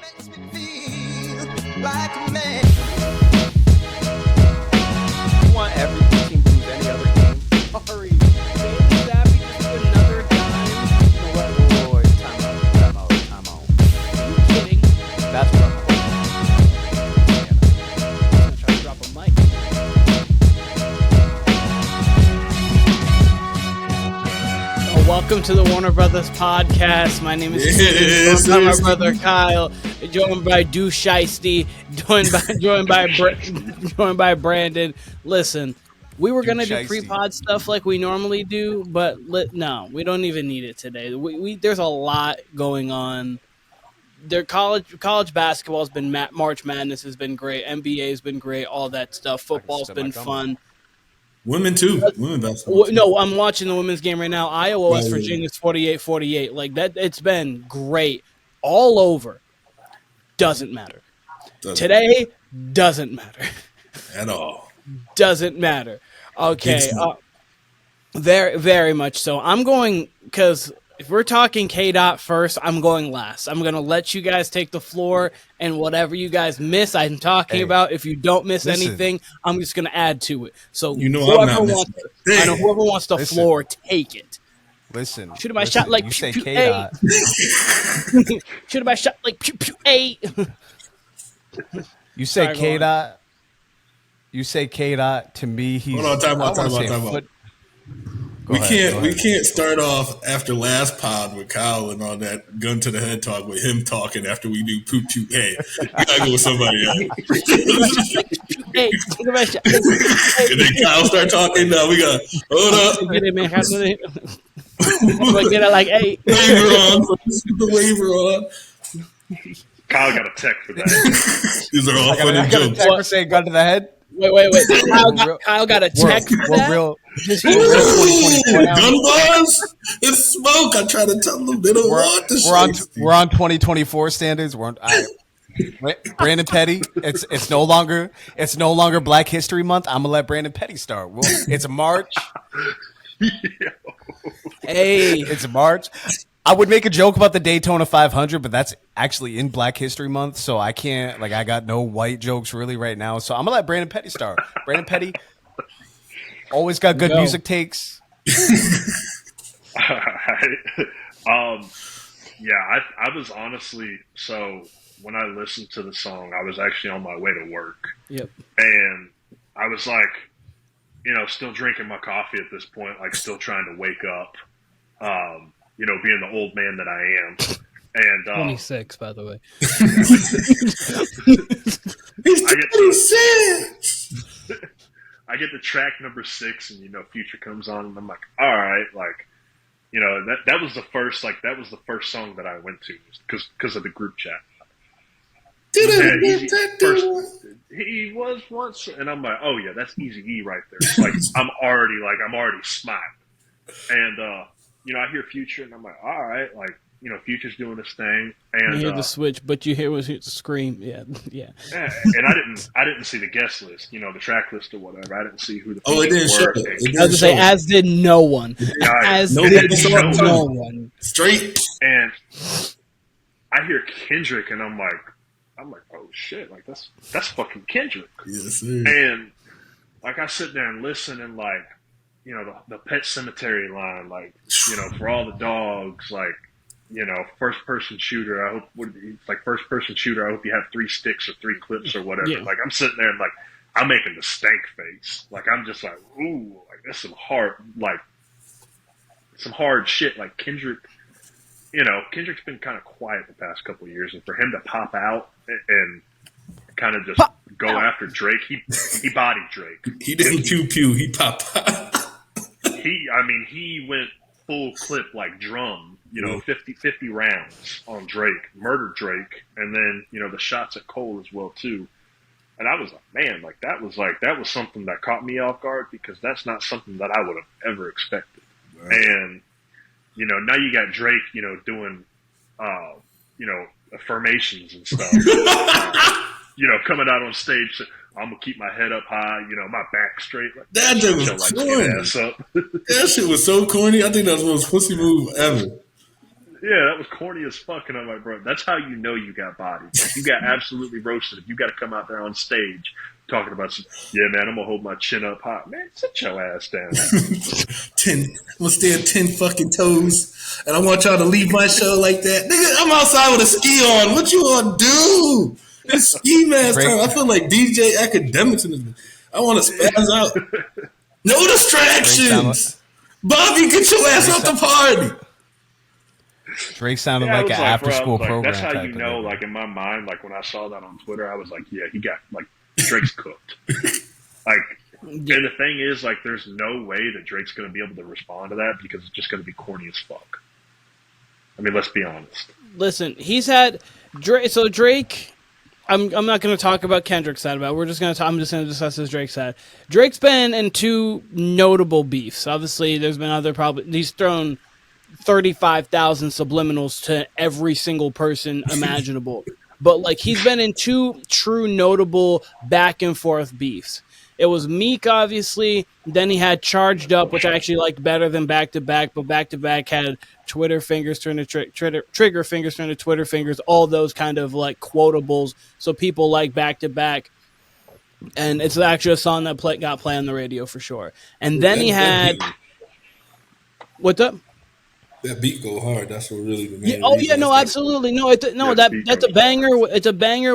makes me feel like a man. You want every team to lose any other game? Sorry. Bailey Zappi just did another dime. You know what? Wait. Time out. Are you kidding? That's what I'm gonna try to drop a mic. Welcome to the Warner Brothas Podcast. My name is Keenan. I'm my brother Kyle, joined by Do Shiesty, joined by Branndon. Listen, we were gonna do pre-pod stuff like we normally do, but no, we don't even need it today. We there's a lot going on. College basketball has been March Madness has been great. NBA has been great. All that stuff. Football's been fun. Women too. Women basketball. No, I'm watching the women's game right now. Iowa, West Virginia's 48-48. Like that, it's been great all over. Doesn't matter. Today doesn't matter At all. Doesn't matter. Okay, very, very much so. I'm going because if we're talking K-Dot first, I'm going last. I'm going to let you guys take the floor, and whatever you guys miss, I'm talking about. If you don't miss anything, I'm just going to add to it. So whoever wants the floor, take it. Listen. Shoot my shot like you say K-Dot. Shoot my shot like pew pew A. You say K-Dot. You say K-Dot. To me, he's. Hold on, time out. We can't start off after last pod with Kyle and all that gun to the head talk with him talking after we do poop shoot. Hey, we gotta go with somebody else. And then Kyle start talking. No, we got hold up. Get it, man. Get it like hey. The waiver on. Kyle got a tech for that. These are all funny jokes. Tech for saying gun to the head. Wait. Kyle got a tech for that? Real. Gun bars and smoke. I try to tell them they don't want this. We're on 2024 standards. We're on. Branndon Petty. It's no longer Black History Month. I'm gonna let Branndon Petty start. It's March. Hey, it's March. I would make a joke about the Daytona 500, but that's actually in Black History Month, so I can't. Like, I got no white jokes really right now. So I'm gonna let Branndon Petty start. Branndon Petty always got good music takes. I was honestly when I listened to the song, I was actually on my way to work. Yep. And I was like, still drinking my coffee at this point, like still trying to wake up. Being the old man that I am. And 26, by the way. He's 26. I get to track number 6, and Future comes on, and I'm like, all right, like, that was the first song that I went to because of the group chat. He was once, and I'm like, oh yeah, that's Easy-E right there. Like I'm already smiling, and I hear Future, and I'm like, all right, like, Future's doing this thing, and you hear the switch, but you hear was scream, yeah. And I didn't see the guest list, the track list or whatever. I didn't see who the features were. I was gonna say, as did no one. No one. Straight. And I hear Kendrick, and I'm like, oh shit, like that's fucking Kendrick. Yes, sir. And like I sit there and listen, and like, the Pet Cemetery line, like, for all the dogs, like, first person shooter. I hope first person shooter. I hope you have 3 sticks or 3 clips or whatever. Yeah. Like I'm sitting there and like I'm making the stank face. Like I'm just like, ooh, like that's some hard shit. Like Kendrick, Kendrick's been kind of quiet the past couple of years, and for him to pop out and kind of just go after Drake, he bodied Drake. He didn't pew. He popped out. He went full clip like drum, 50 rounds on Drake, murdered Drake, and then, the shots at Cole as well too. And I was like, man, that was something that caught me off guard, because that's not something that I would have ever expected. Right. And, now you got Drake, doing, affirmations and stuff, coming out on stage. I'm gonna keep my head up high, my back straight. Like, that shit was corny. That shit was so corny. I think that was the most pussy move ever. Yeah, that was corny as fuck. And I'm like, bro, that's how you know you got bodied. Like, you got absolutely roasted. If you got to come out there on stage talking about some, yeah, man, I'm going to hold my chin up high. Man, sit your ass down. 10, I'm going to stay at 10 fucking toes, and I want y'all to leave my show like that. Nigga, I'm outside with a ski on. What you want to do? It's ski mask time. I feel like DJ Academics in this. I want to spaz out. No distractions. Bobby, get your ass out the party. Drake sounded like an after-school program. That's how you know, like, in my mind, like, when I saw that on Twitter, I was like, yeah, he got, like, Drake's cooked. Like, and the thing is, like, there's no way that Drake's going to be able to respond to that because it's just going to be corny as fuck. I mean, let's be honest. Listen, he's had Drake. So Drake, I'm not going to talk about Kendrick's side about it. I'm just going to discuss his Drake side. Drake's been in two notable beefs. Obviously, there's been other he's thrown 35,000 subliminals to every single person imaginable. But, like, he's been in two true notable back and forth beefs. It was Meek, obviously. Then he had Charged Up, which I actually liked better than Back to Back. But Back to Back had Twitter fingers turn to trigger fingers turn to Twitter fingers. All those kind of like quotables. So people like Back to Back. And it's actually a song that got played on the radio for sure. And then he had what's up? That beat go hard. That's what really the main. Absolutely. That's a banger. It's a banger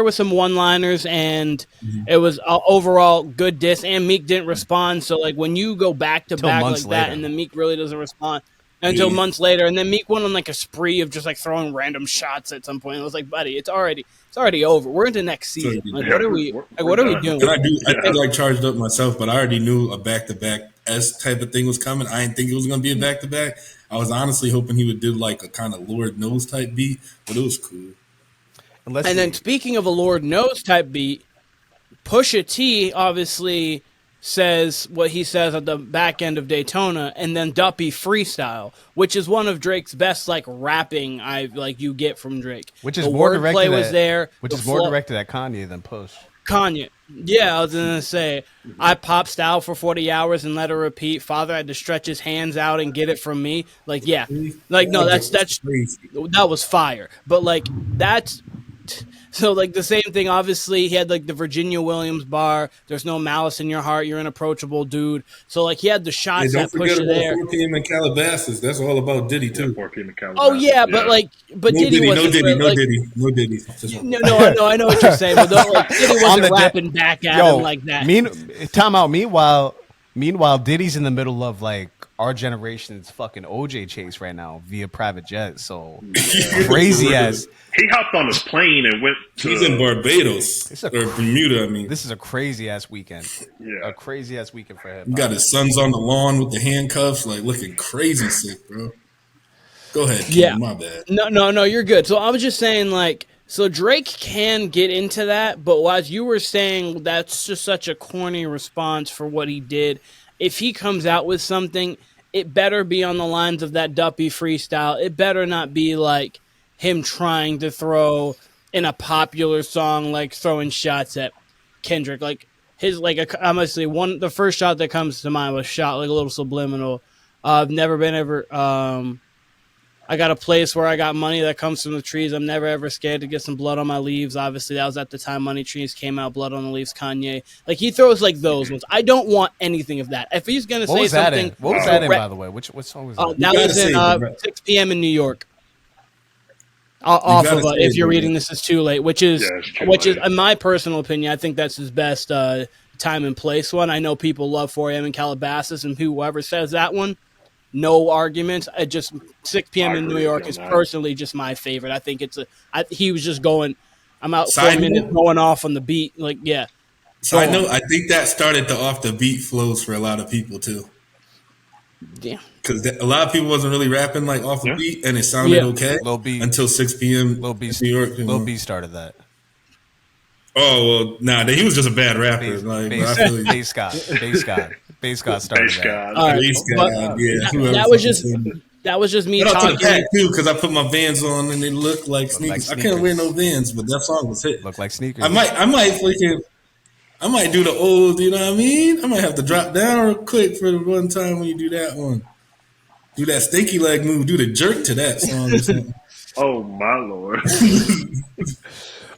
with some one-liners, and it was overall good diss. And Meek didn't respond, so like when you go back to back like that, and then Meek really doesn't respond until months later, and then Meek went on like a spree of just like throwing random shots at some point. I was like, buddy, it's already over. We're into next season. Like, what are we doing? I do like Charged Up myself, but I already knew a back-to-back type of thing was coming. I didn't think it was going to be a back-to-back. I was honestly hoping he would do like a kind of Lord Knows type beat, but it was cool. Then speaking of a Lord Knows type beat, Pusha T obviously says what he says at the back end of Daytona, and then Duppy freestyle, which is one of Drake's best like rapping you get from Drake. Which is more directed at Kanye than Push. Kanye. Yeah, I was going to say, I pop style for 40 hours and let her repeat. Father had to stretch his hands out and get it from me. Like, yeah. Like, no, that was fire. But, like, that's... So, like, the same thing, obviously, he had, like, the Virginia Williams bar. There's no malice in your heart. You're an approachable dude. So, like, he had the shots that push you there. 4 p.m. in Calabasas. That's all about Diddy, too. 4 p.m. in Calabasas. Oh, yeah, but, like, Diddy wasn't... No Diddy. No, I know what you're saying. But, like, Diddy wasn't rapping back at him like that. Meanwhile, Diddy's in the middle of, like, our generation's fucking OJ chase right now via private jet. So crazy ass. He hopped on his plane and went to... He's in Barbados. Or Bermuda, I mean. This is a crazy ass weekend. Yeah. A crazy ass weekend for him. He got his sons on the lawn with the handcuffs, like looking crazy sick, bro. Go ahead, Keenan, my bad. No, you're good. So I was just saying, like, so Drake can get into that, but as you were saying, that's just such a corny response for what he did. If he comes out with something, it better be on the lines of that Duppy freestyle. It better not be like him trying to throw in a popular song, like throwing shots at Kendrick. Like his, like, honestly, the first shot that comes to mind was shot like a little subliminal. I've never been ever. I got a place where I got money that comes from the trees. I'm never ever scared to get some blood on my leaves. Obviously, that was at the time Money Trees came out. Blood on the Leaves, Kanye. Like, he throws like those ones. I don't want anything of that. If he's gonna say something, what was that in, by the way? What song was that? That was in 6 p.m. in New York. Off of If You're Reading This Is Too Late, which is in my personal opinion, I think that's his best time and place one. I know people love 4 a.m. in Calabasas, and whoever says that one, no arguments. I just 6 p.m. in New York is personally just my favorite. I think he was just going. I'm out 4 minutes going off on the beat. Like, yeah. So I think that started the off the beat flows for a lot of people too. Yeah. Because a lot of people wasn't really rapping like off the beat, and it sounded okay until 6 p.m. Lil B, New York. Lil B started that. Oh well, he was just a bad rapper. Bass God started that. That was just me talking. To the pack too, because I put my Vans on and they look like sneakers. I can't wear no Vans, but that song was hit. Look like sneakers. I might do the old. You know what I mean? I might have to drop down real quick for the one time when you do that one. Do that stinky leg move. Do the jerk to that song or something. Oh my Lord.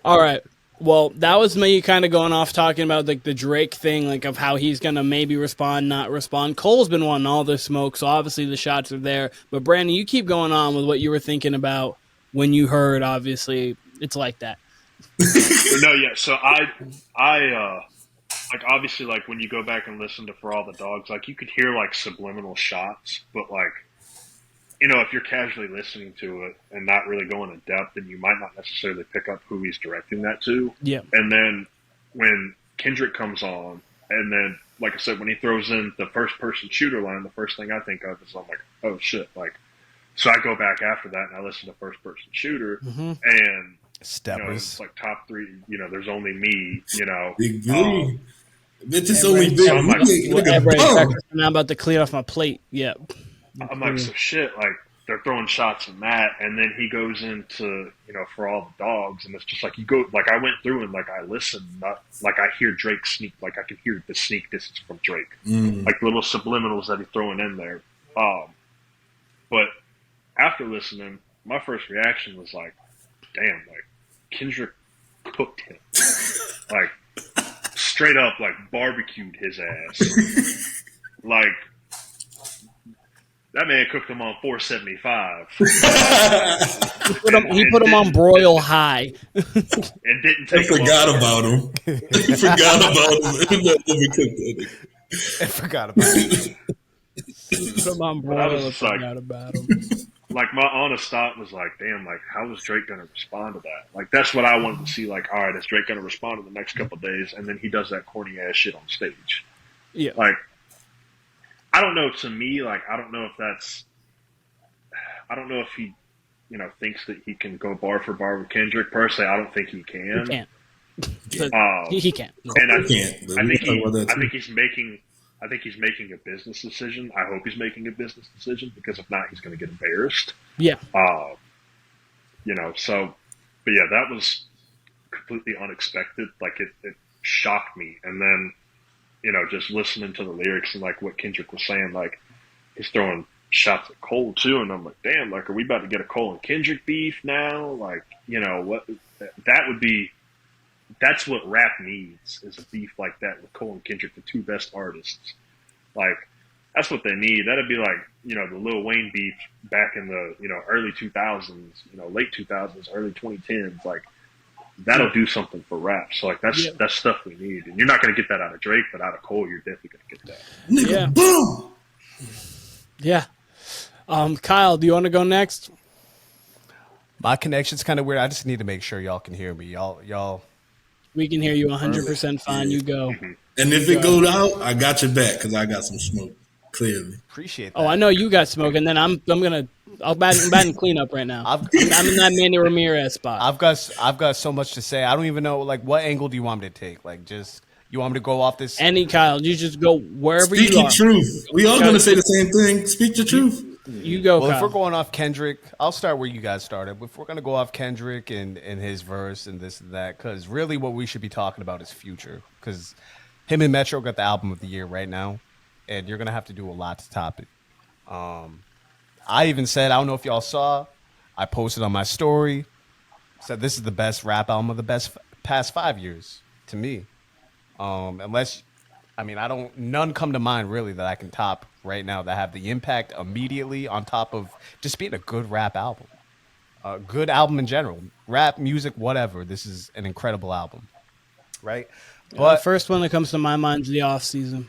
All right. Well, that was me kind of going off talking about like the Drake thing, like of how he's gonna maybe respond, not respond. Cole's been wanting all the smoke, so obviously the shots are there. But Branndon, you keep going on with what you were thinking about when you heard. Obviously, it's like that. No, yeah. So I like obviously like when you go back and listen to For All the Dogs, like you could hear like subliminal shots, but like, you know, if you're casually listening to it and not really going in depth, then you might not necessarily pick up who he's directing that to. Yeah. And then when Kendrick comes on, and then, like I said, when he throws in the first-person shooter line, the first thing I think of is I'm like, oh, shit. Like, so I go back after that and I listen to first-person shooter, and Steppers. you know, it's like top three, you know, there's only me, you know. Big blue. Bitch, it's only big. I'm like, I'm about to clean off my plate. Yeah. I'm like, so shit, like, they're throwing shots in that, and then he goes into, you know, For All the Dogs, and it's just like, you go, like, I went through and, like, I listened, not, like, I hear Drake sneak, like, I can hear the sneak distance from Drake. Like, little subliminals that he's throwing in there. But after listening, my first reaction was like, damn, like, Kendrick cooked him. Like, straight up, like, barbecued his ass. Like, that man cooked him on 475. He put him on broil high. And didn't take him forgot about him. He forgot about him. I forgot about him. Put him on broil and forgot about him. Like, my honest thought was like, damn, like, how is Drake going to respond to that? Like, that's what I wanted to see. Like, all right, is Drake going to respond in the next couple of days? And then he does that corny-ass shit on stage. Yeah. Like, I don't know. To me, like, I don't know if he, you know, thinks that he can go bar for bar with Kendrick. Personally, I don't think he can. He can't. He can't. And I think he's making a business decision. I hope he's making a business decision, because if not, he's going to get embarrassed. Yeah. You know, so, but yeah, that was completely unexpected. Like, it shocked me. And then, you know, just listening to the lyrics and like what Kendrick was saying, like, he's throwing shots at Cole too, and I'm like, damn, like, are we about to get a Cole and Kendrick beef now? Like, you know, what that's what rap needs, is a beef like that with Cole and Kendrick, the two best artists. Like, that's what they need. That'd be like, you know, the Lil Wayne beef back in the, you know, early 2000s, you know, late 2000s, early 2010s. Like, that'll do something for rap. So, like, that's stuff we need. And you're not going to get that out of Drake, but out of Cole, you're definitely going to get that. Nigga, boom! Yeah. Kyle, do you want to go next? My connection's kind of weird. I just need to make sure y'all can hear me. Y'all. We can hear you 100% fine. You go. And if it goes out, I got your back, because I got some smoke. Clearly. Appreciate that. Oh, I know you got smoke, and then I'm batting cleanup right now. I'm in that Manny Ramirez spot. I've got so much to say. I don't even know, like, what angle do you want me to take? Like, just, you want me to go off this? Any, Kyle, you just go wherever Speak you are. your truth. We all going to say the same thing. Speak your truth. You go, Well, Kyle. if we're going off Kendrick, I'll start where you guys started. If we're going to go off Kendrick and his verse and this and that, because really what we should be talking about is Future. Because him and Metro got the album of the year right now, and you're going to have to do a lot to top it. I even said, I don't know if y'all saw, I posted on my story, said this is the best rap album of the past 5 years to me. Unless, I mean, none come to mind really that I can top right now that have the impact immediately on top of just being a good rap album. A good album in general. Rap, music, whatever. This is an incredible album. Right? But the first one that comes to my mind is The Off Season.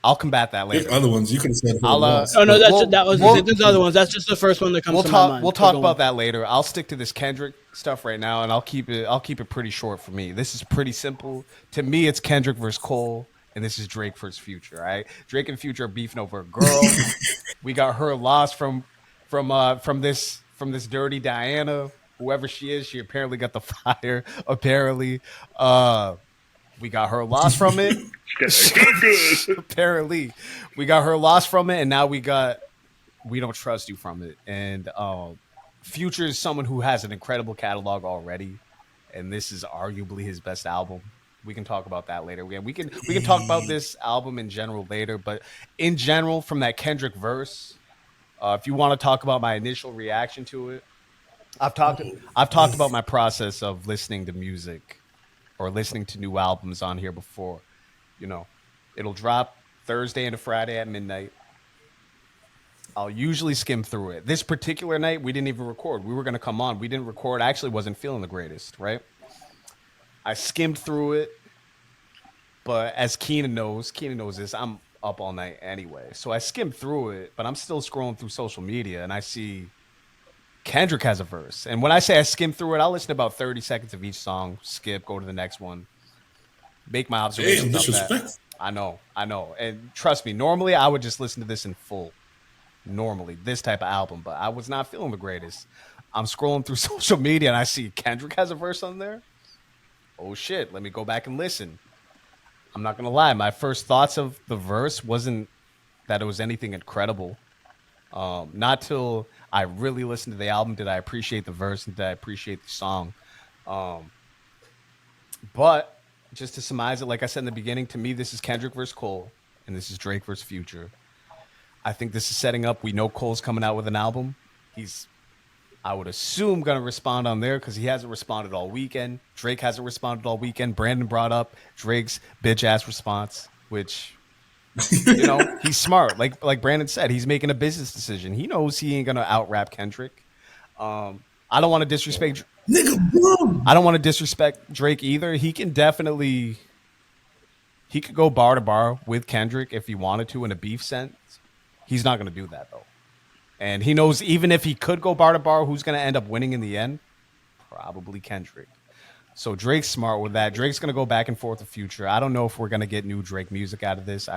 I'll combat that later. There's other ones. You could have said there's other ones. That's just the first one that comes to my mind. We'll talk about that later. I'll stick to this Kendrick stuff right now, and I'll keep it pretty short for me. This is pretty simple. To me, it's Kendrick versus Cole, and this is Drake versus Future, right? Drake and Future are beefing over a girl. We got her lost from this dirty Diana, whoever she is. She apparently got the fire, apparently. We got her lost from it. Apparently, we got her lost from it, and now we don't trust you from it. And Future is someone who has an incredible catalog already, and this is arguably his best album. We can talk about that later. We can talk about this album in general later, but in general, from that Kendrick verse, if you want to talk about my initial reaction to it, I've talked about my process of listening to music or listening to new albums on here before. You know, it'll drop Thursday into Friday at midnight. I'll usually skim through it. This particular night, we didn't even record. We were going to come on. We didn't record. I actually wasn't feeling the greatest, right? I skimmed through it. But as Keenan knows this, I'm up all night anyway. So I skimmed through it, but I'm still scrolling through social media, and I see Kendrick has a verse. And when I say I skimmed through it, I'll listen to about 30 seconds of each song, skip, go to the next one, make my observations. Damn, disrespect. I know. And trust me, normally I would just listen to this in full. Normally, this type of album, but I was not feeling the greatest. I'm scrolling through social media and I see Kendrick has a verse on there. Oh shit, let me go back and listen. I'm not gonna lie, my first thoughts of the verse wasn't that it was anything incredible. Not till I really listened to the album did I appreciate the verse and did I appreciate the song. But just to surmise it, like I said in the beginning, to me this is Kendrick versus Cole and this is Drake versus Future. I think this is setting up. We know Cole's coming out with an album. He's, I would assume, going to respond on there because he hasn't responded all weekend. Drake hasn't responded all weekend. Branndon brought up Drake's bitch-ass response, which, you know, he's smart. Like Branndon said, he's making a business decision. He knows he ain't going to out-rap Kendrick. I don't want to disrespect... Nigga, bro. I don't want to disrespect Drake either. He can definitely... He could go bar to bar with Kendrick if he wanted to in a beef sense. He's not going to do that, though. And he knows even if he could go bar to bar, who's going to end up winning in the end? Probably Kendrick. So Drake's smart with that. Drake's going to go back and forth with Future. I don't know if we're going to get new Drake music out of this.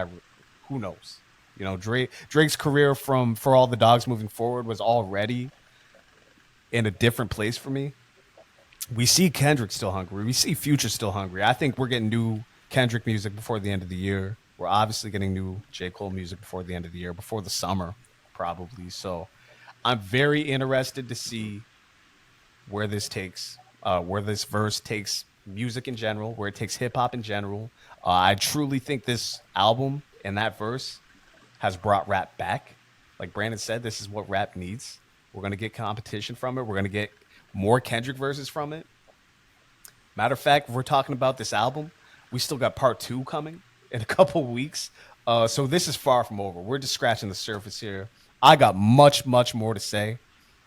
Who knows? You know, Drake's career from For All the Dogs moving forward was already in a different place for me. We see Kendrick still hungry. We see Future still hungry. I think we're getting new Kendrick music before the end of the year. We're obviously getting new J. Cole music before the end of the year, before the summer, probably. So I'm very interested to see where this takes, where this verse takes music in general, where it takes hip hop in general. I truly think this album and that verse has brought rap back. Like Branndon said, this is what rap needs. We're going to get competition from it. We're going to get more Kendrick verses from it. Matter of fact, if we're talking about this album, we still got part 2 coming in a couple weeks. So this is far from over. We're just scratching the surface here. I got much, much more to say.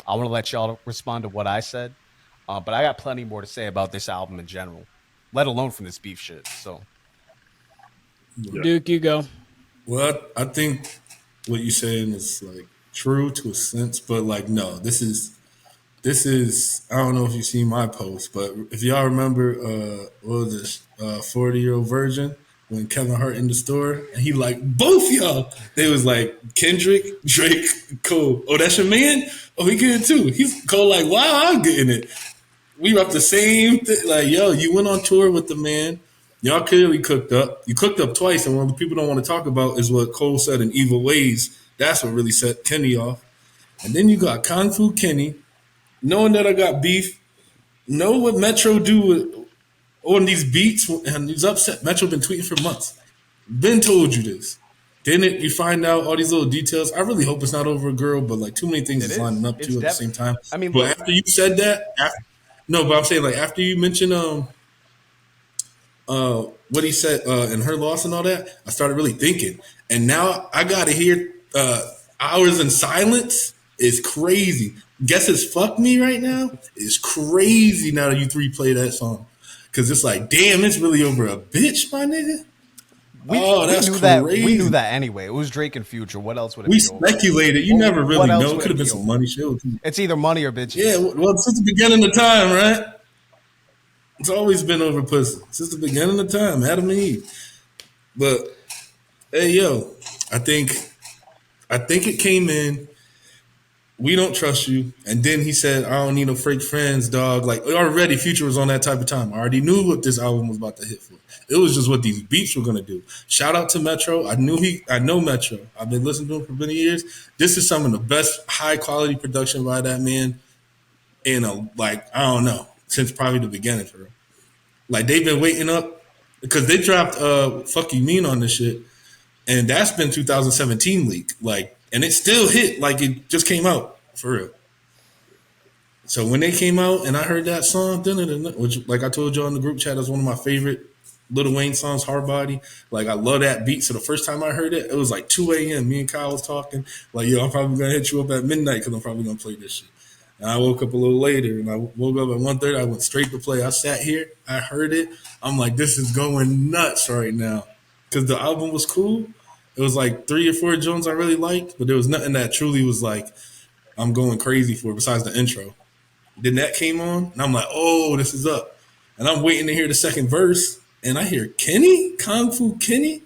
I want to let y'all respond to what I said. But I got plenty more to say about this album in general, let alone from this beef shit. So, Duke, you go. Well, I think what you're saying is like true to a sense, but like, no, this is, I don't know if you've seen my post, but if y'all remember, what was this, 40-Year-Old Virgin, when Kevin Hart in the store, and he like, both y'all. They was like, Kendrick, Drake, Cole. Oh, that's your man? Oh, he getting it too. He's Cole like, wow, I'm getting it. We up the same thing. Like, yo, you went on tour with the man. Y'all clearly cooked up. You cooked up twice, and what people don't want to talk about is what Cole said in Evil Ways. That's what really set Kenny off. And then you got Kung Fu Kenny, knowing that I got beef, know what Metro do with on these beats, and he's upset. Metro been tweeting for months. Been told you this. Then you find out all these little details. I really hope it's not over a girl, but like too many things is lining up too at the same time. I mean, but after you said that, but I'm saying like after you mentioned what he said and her loss and all that, I started really thinking, and now I gotta hear Hours in Silence is crazy. Guess it's Fuck Me right now is crazy now that you 3 play that song. Because it's like, damn, it's really over a bitch, my nigga. That's crazy. We knew that anyway. It was Drake and Future. What else would it be? We speculated. You never really know. It could have been some money shit. It's either money or bitches. Yeah, well, since the beginning of time, right? It's always been over pussy. Since the beginning of time, Adam and Eve. But, hey, yo, I think it came in. We don't trust you. And then he said, I don't need no fake friends, dog. Like, already Future was on that type of time. I already knew what this album was about to hit for. It was just what these beats were going to do. Shout out to Metro. I know Metro. I've been listening to him for many years. This is some of the best high-quality production by that man in I don't know, since probably the beginning for him. Like, they've been waiting up because they dropped "Fuck You Mean" on this shit, and that's been 2017 leak. Like, and it still hit like it just came out for real. So when they came out and I heard that song, which like I told y'all in the group chat, is one of my favorite Lil Wayne songs, Hard Body. Like, I love that beat. So the first time I heard it, it was like 2 a.m. Me and Kyle was talking. Like, yo, I'm probably going to hit you up at midnight because I'm probably going to play this shit. And I woke up a little later, and I woke up at 1:30. I went straight to play. I sat here. I heard it. I'm like, this is going nuts right now. Because the album was cool. It was like 3 or 4 Jones I really liked, but there was nothing that truly was like, I'm going crazy for besides the intro. Then that came on, and I'm like, oh, this is up. And I'm waiting to hear the second verse, and I hear Kenny, Kung Fu Kenny,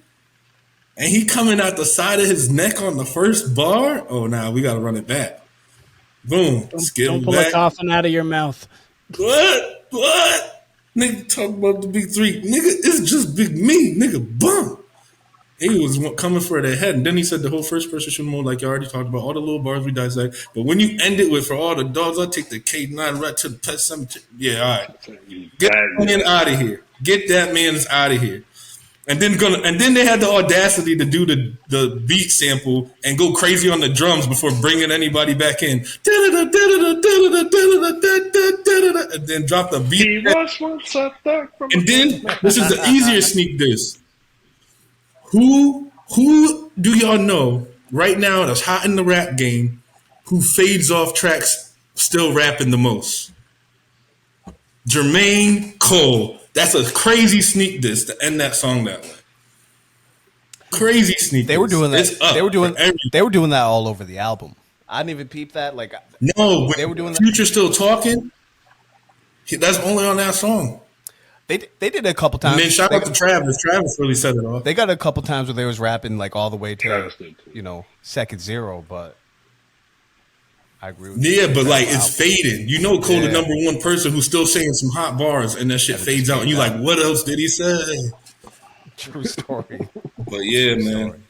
and he coming out the side of his neck on the first bar. Oh, nah, we got to run it back. Boom. Don't pull a coffin out of your mouth. What? Nigga talk about the big three. Nigga, it's just big me. Nigga, bum. He was coming for their head. And then he said the whole first person shooting mode, like you already talked about, all the little bars we dissect. But when you end it with, for all the dogs, I'll take the K9 right to the pet cemetery. Yeah, all right. Get that man out of here. Get that man out of here. And then they had the audacity to do the beat sample and go crazy on the drums before bringing anybody back in. And then drop the beat. And then this is the easier sneak diss. Who do y'all know right now that's hot in the rap game who fades off tracks still rapping the most? Jermaine Cole. That's a crazy sneak diss to end that song that way. Crazy sneak. They were doing that. They were doing that all over the album. I didn't even peep that. Like, no, they were doing Future Still Talking. That's only on that song. They did it a couple times. And then shout out to Travis. Travis really set it off. They got a couple times where they was rapping like all the way to second zero, but I agree with you. Yeah, but like it's fading. You know Cole the number one person who's still saying some hot bars and that shit fades out and you like, what else did he say? True story. But yeah, man.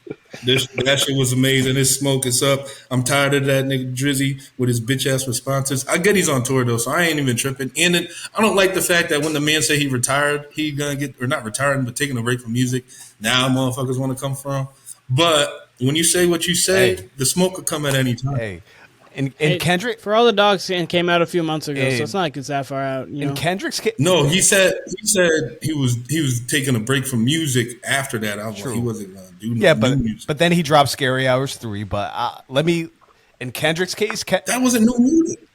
That shit was amazing. His smoke is up. I'm tired of that nigga Drizzy with his bitch ass responses. I get he's on tour though, so I ain't even tripping. And I don't like the fact that when the man said he retired, he gonna get, or not retiring, but taking a break from music. Now motherfuckers want to come from. But when you say what you say, the smoke could come at any time. Hey. And Kendrick, for all the dogs, came out a few months ago, so it's not like it's that far out. You know? Kendrick's no, he said he was taking a break from music after that album. He wasn't gonna do new music. But then he dropped Scary Hours 3. But in Kendrick's case, that wasn't new music.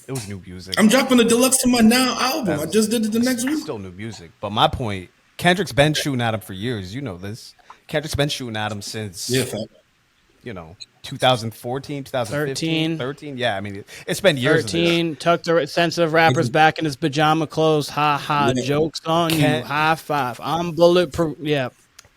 It was new music. I'm dropping the deluxe to my now album. I just did it the next week. Still new music. But my point, Kendrick's been shooting at him for years. You know this. Kendrick's been shooting at him since 2014, 2015, 13. Yeah, I mean, it's been years. 13, tucked the sensitive rappers back in his pajama clothes. Ha ha, jokes on you. High five. I'm bulletproof. Yeah.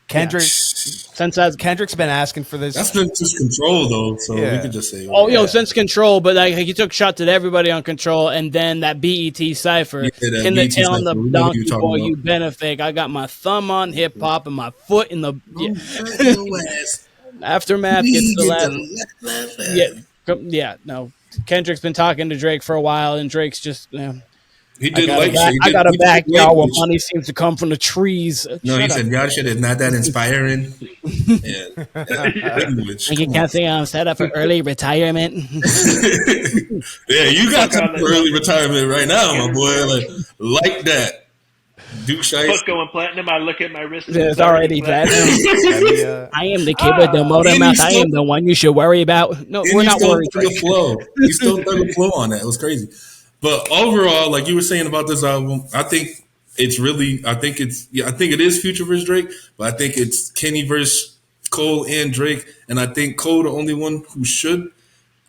Kendrick's been asking for this. That's been just Control though, so we could just say. Since Control, but like he took shots at everybody on Control, and then that BET cipher. In the tail on the donkey boy, you benefit. I got my thumb on hip hop and my foot in the. Aftermath gets the last. No. Kendrick's been talking to Drake for a while, and Drake's just. He did I got a back, y'all, where money seems to come from the trees. No, he said, y'all shit is not that inspiring. You can't say I'm set up for early retirement. Yeah, you got some early retirement right now, my boy. Like that. Foot going platinum. I look at my wrist. It's already platinum. I am the kid with the motor mouth. I am the one you should worry about. No, we're not worried. He still threw a flow on that. It was crazy. But overall, like you were saying about this album, I think it is Future versus Drake, but I think it's Kenny versus Cole and Drake. And I think Cole the only one who should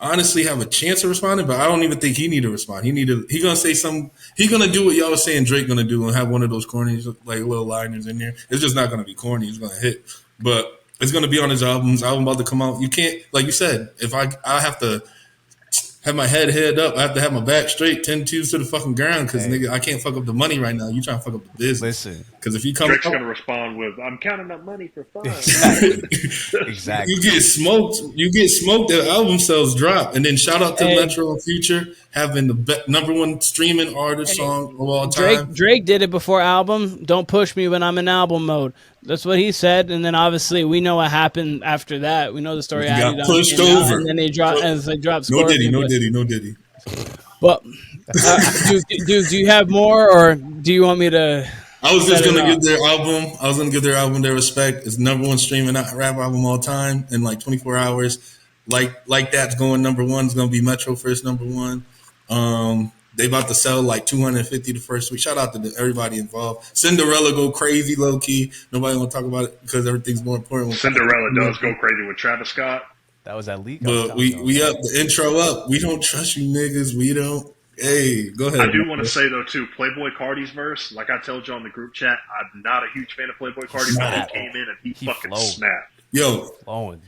honestly have a chance of responding, but I don't even think he need to respond. He gonna say something. He gonna do what y'all was saying Drake gonna do and have one of those corny like little liners in there. It's just not gonna be corny. It's gonna hit, but it's gonna be on his album. His album about to come out. You can't, like you said, if I have to have my head up. I have to have my back straight, 10 toes to the fucking ground, because nigga, I can't fuck up the money right now. You trying to fuck up the business. Listen, because if you come, Drake's gonna respond with, "I'm counting up money for fun." Exactly. You get smoked. The album sales drop, and then shout out to Metro and Future having the #1 streaming artist song of all time. Drake did it before album. Don't push me when I'm in album mode. That's what he said, and then obviously we know what happened after that. We know the story. He got pushed over, and then they dropped. As they dropped. No Diddy. Well, do you have more, or do you want me to? I was just gonna give their album. I was gonna give their album their respect. It's #1 streaming rap album all time in like 24 hours. Like that's going #1. It's gonna be Metro first #1. They about to sell like 250 the first week. Shout out to everybody involved. Cinderella go crazy low key. Nobody want to talk about it because everything's more important. Cinderella does go crazy with Travis Scott. That was that leak. But we up the intro up. We don't trust you niggas. We don't. Hey, go ahead. I do want to say though too, Playboy Cardi's verse. Like I told you on the group chat, I'm not a huge fan of Playboy Cardi, but he came in and he fucking snapped. Yo, flowing.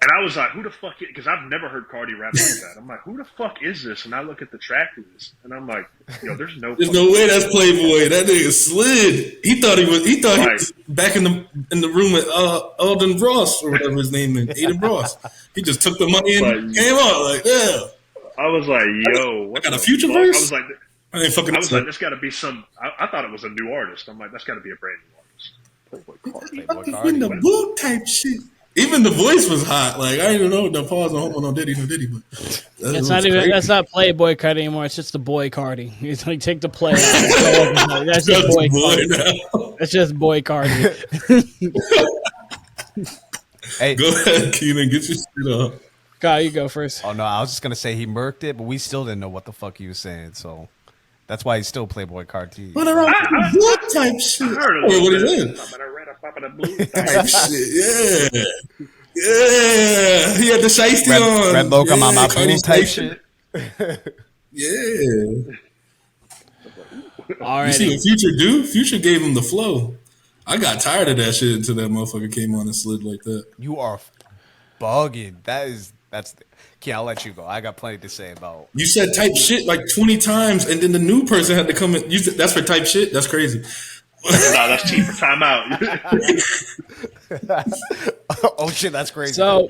And I was like, who the fuck? Because I've never heard Cardi rap like that. I'm like, who the fuck is this? And I look at the track list, and I'm like, yo, there's no way that's Playboy. That nigga slid. He thought he was back in the room with Alden Ross or whatever his name is, Aiden Ross. He just took the money and came out like, yeah. I was like, yo, I got a Future verse. I was like, there's got to be some. I thought it was a new artist. I'm like, that's got to be a brand new artist. Playboy Cardi. In the boot type shit. Even the voice was hot. Like I didn't even know the pause on home no Diddy, but that's not Playboy Cardi anymore. It's just the boy Cardi. It's like take the play out. That's just boy Cardi. That's just boy Cardi. Hey, go ahead, Keenan. Get your shit up. God, you go first. Oh no, I was just gonna say he murked it, but we still didn't know what the fuck he was saying. So that's why he's still Playboy Cardi. What type shit? I heard what is it? Type shit, yeah. He had the shiesty on. Red Loca Mama Blue type shit. Yeah. Alrighty. You see what Future do? Future gave him the flow. I got tired of that shit until that motherfucker came on and slid like that. You are bugging. That's. Okay, I'll let you go. I got plenty to say about. You said type shit like 20 times, and then the new person had to come in. That's for type shit. That's crazy. No, that's cheap for timeout. Oh shit, that's crazy. So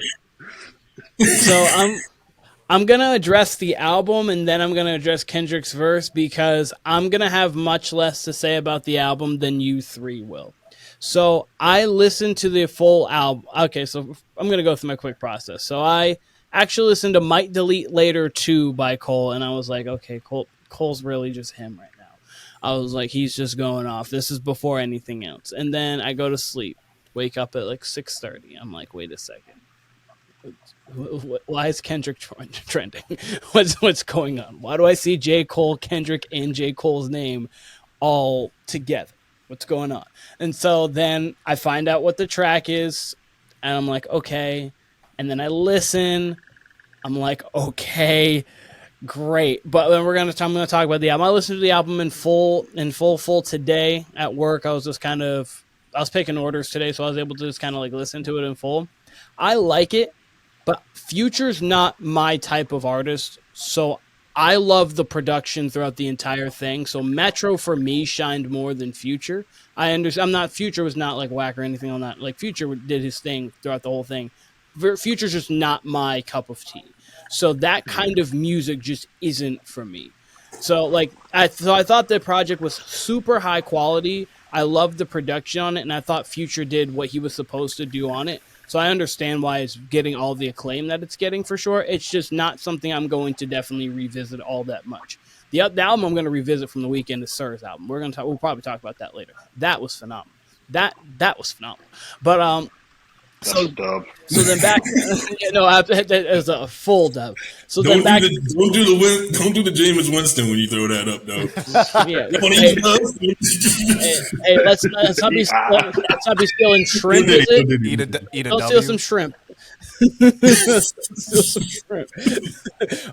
I'm gonna address the album, and then I'm gonna address Kendrick's verse because I'm gonna have much less to say about the album than you three will. So I listened to the full album. Okay, so I'm gonna go through my quick process. So I actually listened to Might Delete Later 2 by Cole, and I was like, okay, Cole's really just him right now. I was like, he's just going off. This is before anything else. And then I go to sleep, wake up at like 6:30. I'm like, wait a second. Why is Kendrick trending? What's going on? Why do I see J. Cole, Kendrick, and J. Cole's name all together? What's going on? And so then I find out what the track is, and I'm like, okay. And then I listen. I'm like, okay, great. But then I'm going to talk about the album. I listened to the album in full today at work. I was picking orders today, so I was able to just kind of like listen to it in full. I like it, but Future's not my type of artist, so I love the production throughout the entire thing. So Metro for me shined more than Future. I understand. Future was not like whack or anything on that. Like Future did his thing throughout the whole thing. Future's just not my cup of tea. So that kind of music just isn't for me. So like I thought the project was super high quality. I loved the production on it, and I thought Future did what he was supposed to do on it. So I understand why it's getting all the acclaim that it's getting for sure. It's just not something I'm going to definitely revisit all that much. The album I'm going to revisit from the weekend is Sir's album. We'll probably talk about that later. That was phenomenal. That was phenomenal. But That's a dub. So then back, it was a full dub. So don't then back, don't do the Jameis Winston when you throw that up, though. Yeah. Hey, let's not be stealing shrimp. Is it? Eat a Don't W. steal some shrimp.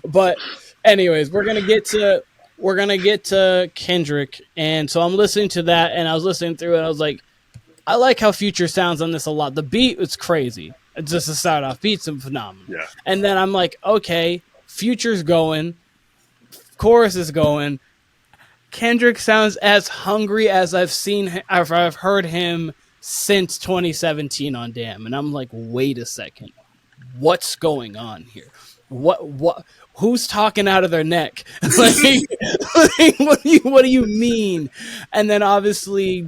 But anyways, we're gonna get to Kendrick, and so I'm listening to that, and I was listening through it. And I was like, I like how Future sounds on this a lot. The beat was crazy. Just to start off, beats are phenomenal. Yeah. And then I'm like, okay, Future's going, chorus is going. Kendrick sounds as hungry as I've heard him since 2017 on Damn, and I'm like, wait a second, what's going on here? What? Who's talking out of their neck? What do you mean? And then obviously,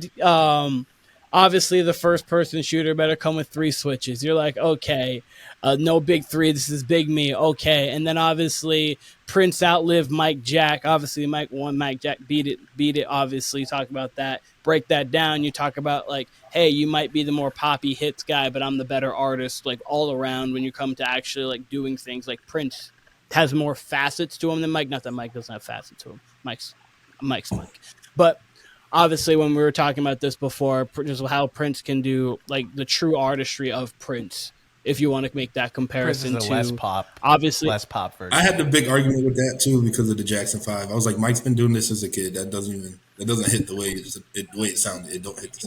the first person shooter better come with 3 switches. You're like, okay, no big 3. This is big me. Okay. And then obviously Prince outlived Mike Jack. Obviously Mike won. Mike Jack beat it. Obviously talk about that, break that down. You talk about like, hey, you might be the more poppy hits guy, but I'm the better artist, like all around when you come to actually like doing things. Like Prince has more facets to him than Mike. Not that Mike doesn't have facets to him. Mike's Mike. But obviously, when we were talking about this before, just how Prince can do like the true artistry of Prince, if you want to make that comparison Prince is to less pop, obviously less pop version. I had the big argument with that too because of the Jackson 5. I was like, Mike's been doing this as a kid. That doesn't hit the way it sounded. It don't hit.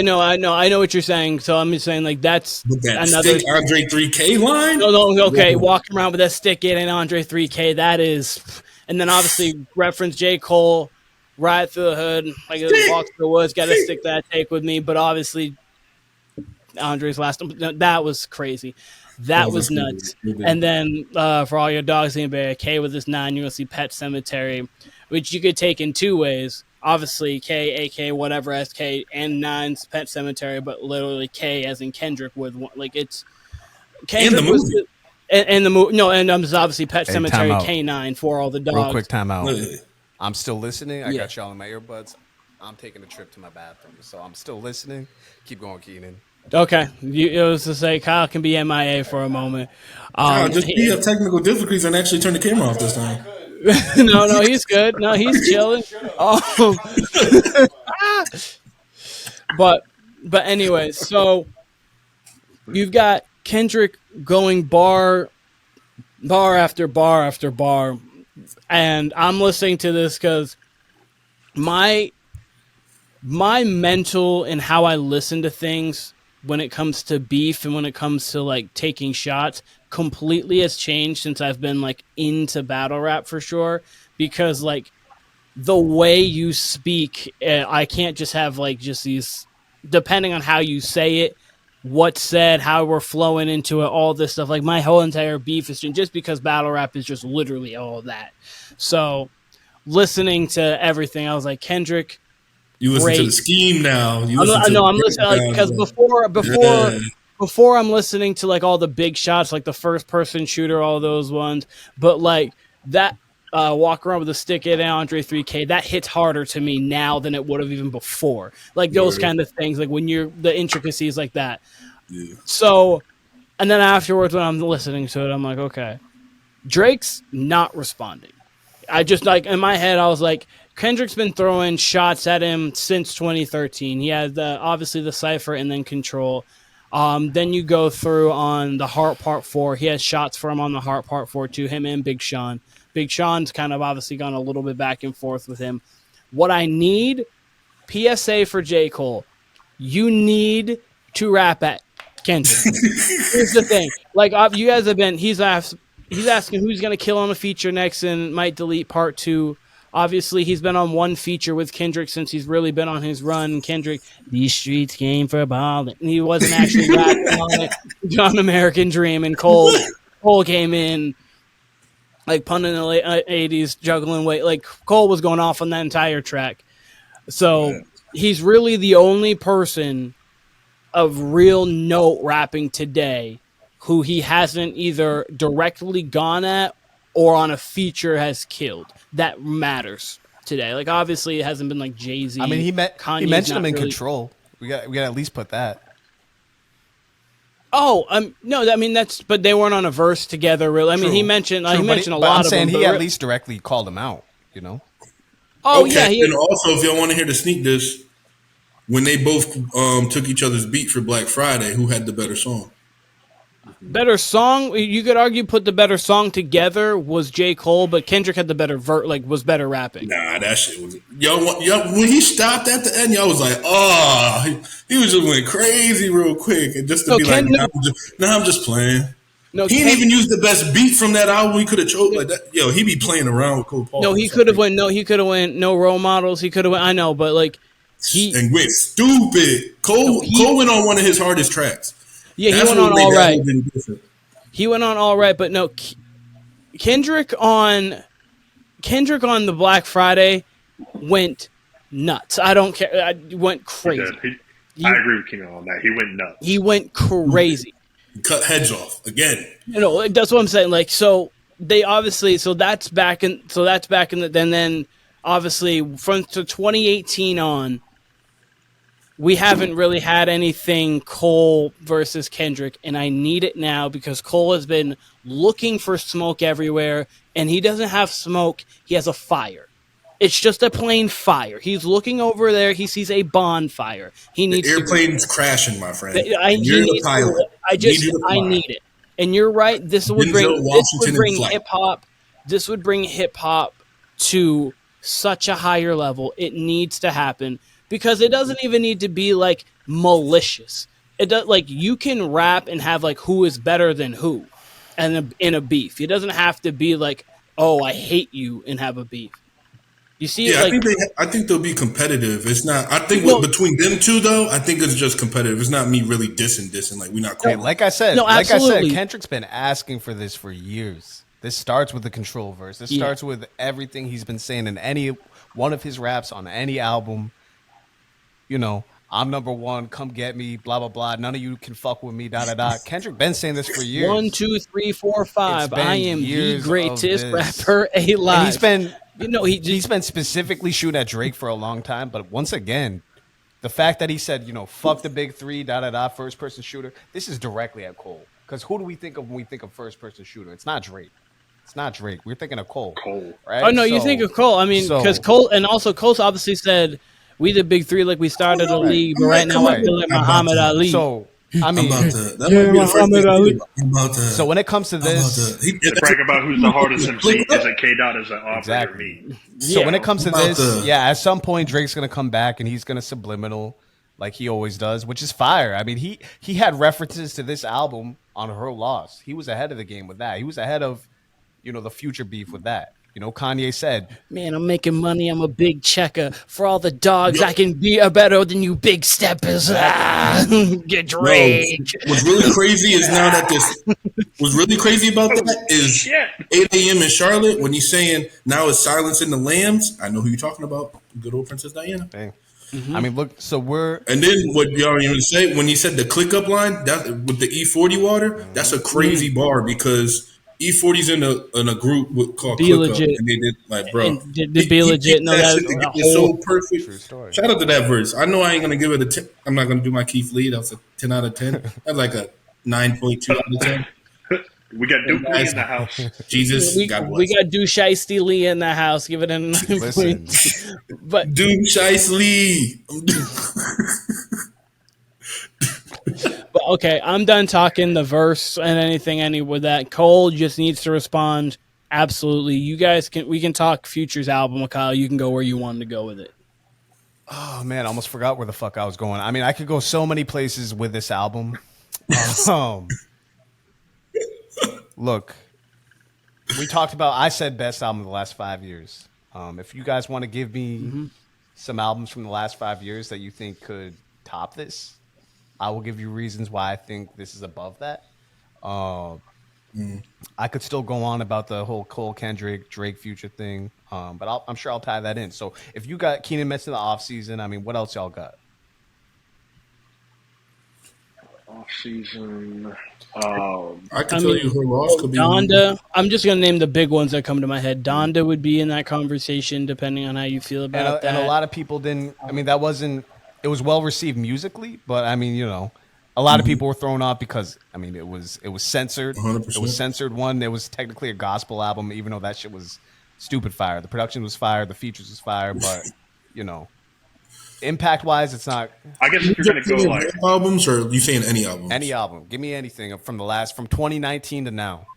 I know what you're saying. So I'm just saying like that's another stick Andre 3K line. No, okay, walking around with that stick it and Andre 3K. That is, and then obviously reference J. Cole. Ride through the hood, like a walk through the woods, got to stick that take with me. But obviously, Andre's last, that was crazy. That was nuts. And then for all your dogs in Bay, K with this 9, you're going to see Pet Cemetery, which you could take in 2 ways. Obviously, K, AK, whatever, SK, and 9's Pet Cemetery, but literally K as in Kendrick with one. Like it's Kendrick and the movie. And the movie. No, and obviously Pet Cemetery K9 for all the dogs. Real quick timeout. I'm still listening. I got y'all in my earbuds. I'm taking a trip to my bathroom, so I'm still listening. Keep going, Keenan. Okay. It was to say Kyle can be MIA for a moment. Just be have technical difficulties and actually turn the camera off this time. No, he's good. No, he's chilling. But anyway, so you've got Kendrick going bar after bar after bar. And I'm listening to this because my mental and how I listen to things when it comes to beef and when it comes to like taking shots completely has changed since I've been like into battle rap for sure. Because like the way you speak, I can't just have like just these, depending on how you say it, what's said, how we're flowing into it, all this stuff. Like my whole entire beef is just because battle rap is just literally all that. So listening to everything, I was like, Kendrick, you listen to the scheme now. I'm listening because before I'm listening to like all the big shots, like the first person shooter, all those ones. But like that walk around with a stick at Andre 3K, that hits harder to me now than it would have even before. Like those kind of things, like when you're the intricacies like that. Yeah. So, and then afterwards when I'm listening to it, I'm like, okay, Drake's not responding. I just like in my head, I was like, Kendrick's been throwing shots at him since 2013. He had obviously the Cypher and then Control. Then you go through on the Heart Part 4. He has shots for him on the Heart Part 4 too, him and Big Sean. Big Sean's kind of obviously gone a little bit back and forth with him. What I need, PSA for J. Cole, you need to rap at Kendrick. Here's the thing. Like, you guys have been, he's asking who's going to kill on a feature next and might delete part 2. Obviously, he's been on one feature with Kendrick since he's really been on his run. Kendrick, these streets came for ballin'. And he wasn't actually rapping on it. John American Dream. And Cole came in, like, punting in the late 80s, juggling weight. Like, Cole was going off on that entire track. So, he's really the only person of real note rapping today who he hasn't either directly gone at or on a feature has killed. That matters today. Like, obviously, it hasn't been like Jay-Z. I mean, he mentioned him in Control. We got to at least put that. Oh, no, I mean but they weren't on a verse together. Really, I mean, he mentioned a lot of them. I'm saying he at least directly called him out. You know. Oh okay. Yeah. And also, if y'all want to hear the sneak diss, when they both took each other's beat for Black Friday, who had the better song? Better song, you could argue put the better song together was J. Cole, but Kendrick had the better was better rapping. Nah, that shit was y'all when he stopped at the end, y'all was like, oh, he was just went crazy real quick and just to be like, nah, I'm just playing. No, he didn't even use the best beat from that album. He could have chose like that. Yo, he be playing around with Cole Paul. No, he could have went. No, he could have went. No role models. He could have went. I know, but like and went stupid. Cole went on one of his hardest tracks. Yeah, he went on all right. He went on all right, but no, Kendrick on the Black Friday went nuts. I don't care. I went crazy. I agree with Keenan on that. He went nuts. He went crazy. Cut heads off again. You know, like, that's what I'm saying. Like, so they obviously, that's back in the, then obviously from 2018 on, we haven't really had anything Cole versus Kendrick, and I need it now because Cole has been looking for smoke everywhere, and he doesn't have smoke. He has a fire. It's just a plain fire. He's looking over there. He sees a bonfire. He needs the airplane's crashing, my friend. You're the pilot. I need it. And you're right. This would bring hip hop. This would bring hip hop to such a higher level. It needs to happen because it doesn't even need to be like malicious. It does like you can rap and have like who is better than who, and in a beef. It doesn't have to be like, oh, I hate you and have a beef. You see, yeah, I think they'll be competitive. It's not. I think between them two, though, I think it's just competitive. It's not me really dissing. Like we're not cool. Hey, like I said, Kendrick's been asking for this for years. This starts with the Control verse. This starts with everything he's been saying in any one of his raps on any album. You know, I'm number one. Come get me. Blah blah blah. None of you can fuck with me. Da da da. Kendrick been saying this for years. 1, 2, 3, 4, 5. I am the greatest rapper alive. And he's been. You know, he's been specifically shooting at Drake for a long time, but once again, the fact that he said, you know, fuck the big three, first person shooter, this is directly at Cole. Because who do we think of when we think of first person shooter? It's not Drake. We're thinking of Cole. Right? Oh, no, you think of Cole. I mean, because Cole, and also Cole's obviously said, we the big three like we started a league, but right now I feel like Muhammad Ali. So, I mean, so when it comes to this, to brag about who's the hardest MC is a K-Dot as an operator. Me. So when it comes to this, at some point Drake's gonna come back and he's gonna subliminal like he always does, which is fire. I mean, he had references to this album on Her Loss. He was ahead of the game with that. He was ahead of, you know, the future beef with that. You know, Kanye said, man, I'm making money. I'm a big checker. For all the dogs, I can be better than you big steppers. Get Drake. What's really crazy is now that what's really crazy about that is 8 a.m. in Charlotte when he's saying now it's silence in the lambs. I know who you're talking about. Good old Princess Diana. Mm-hmm. I mean, look, so and then what y'all even say when he said the click up line that with the E40 water, that's a crazy bar because E40's in a group called Be Legit, and they did like, bro, Be Legit. No, that's so perfect. True story. Shout out to that verse. I know I ain't gonna give it a 10. I'm not gonna do my Keith Lee. That's a 10 out of 10. That's like a 9.2 out of 10. We got Duke Lee in the house. Jesus, we got Duke Shiesty Lee in the house. Give it a 9.2. But Duke Shiesty Lee. But okay, I'm done talking the verse and anything with that. Cole just needs to respond. Absolutely. You guys we can talk Future's album, Kyle. You can go where you wanted to go with it. Oh man, I almost forgot where the fuck I was going. I mean, I could go so many places with this album. Look, I said best album of the last 5 years. If you guys want to give me some albums from the last 5 years that you think could top this, I will give you reasons why I think this is above that. I could still go on about the whole Cole, Kendrick, Drake, Future thing, but I'm sure I'll tie that in. So if you got Keenan mentioned the offseason, I mean, what else y'all got? Offseason. I can tell you Her Loss could be Donda. I'm just gonna name the big ones that come to my head. Donda would be in that conversation, depending on how you feel about that. And a lot of people didn't. I mean, that wasn't. It was well received musically, but I mean, you know, a lot of people were thrown off because I mean, it was censored. 100%. It was censored. One, it was technically a gospel album, even though that shit was stupid fire. The production was fire, the features was fire, but you know, impact wise, it's not. I guess if you're gonna go like albums, or you saying any album? Any album. Give me anything from 2019 to now.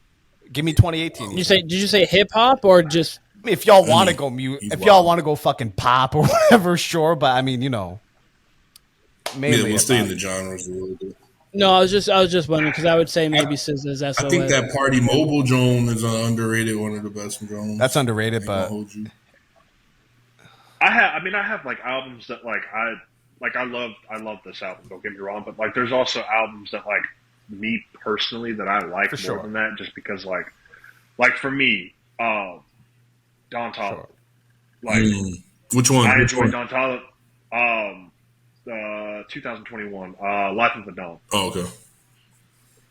Give me 2018. Did you say hip hop or just? If y'all want to go mute, if y'all want to go fucking pop or whatever, sure. But I mean, you know. Mainly we'll stay in the genres a little bit. No, I was just wondering because I would say maybe SZA's SOS. I think that Party Mobile Joan is an underrated, one of the best Jones. That's underrated, but I have like albums that I love this album. Don't get me wrong, but like there's also albums that like me personally that I like more than that, just because like for me, Don Toliver. Like which one? I enjoy Don Toliver. 2021, Life of a Don. Oh, okay.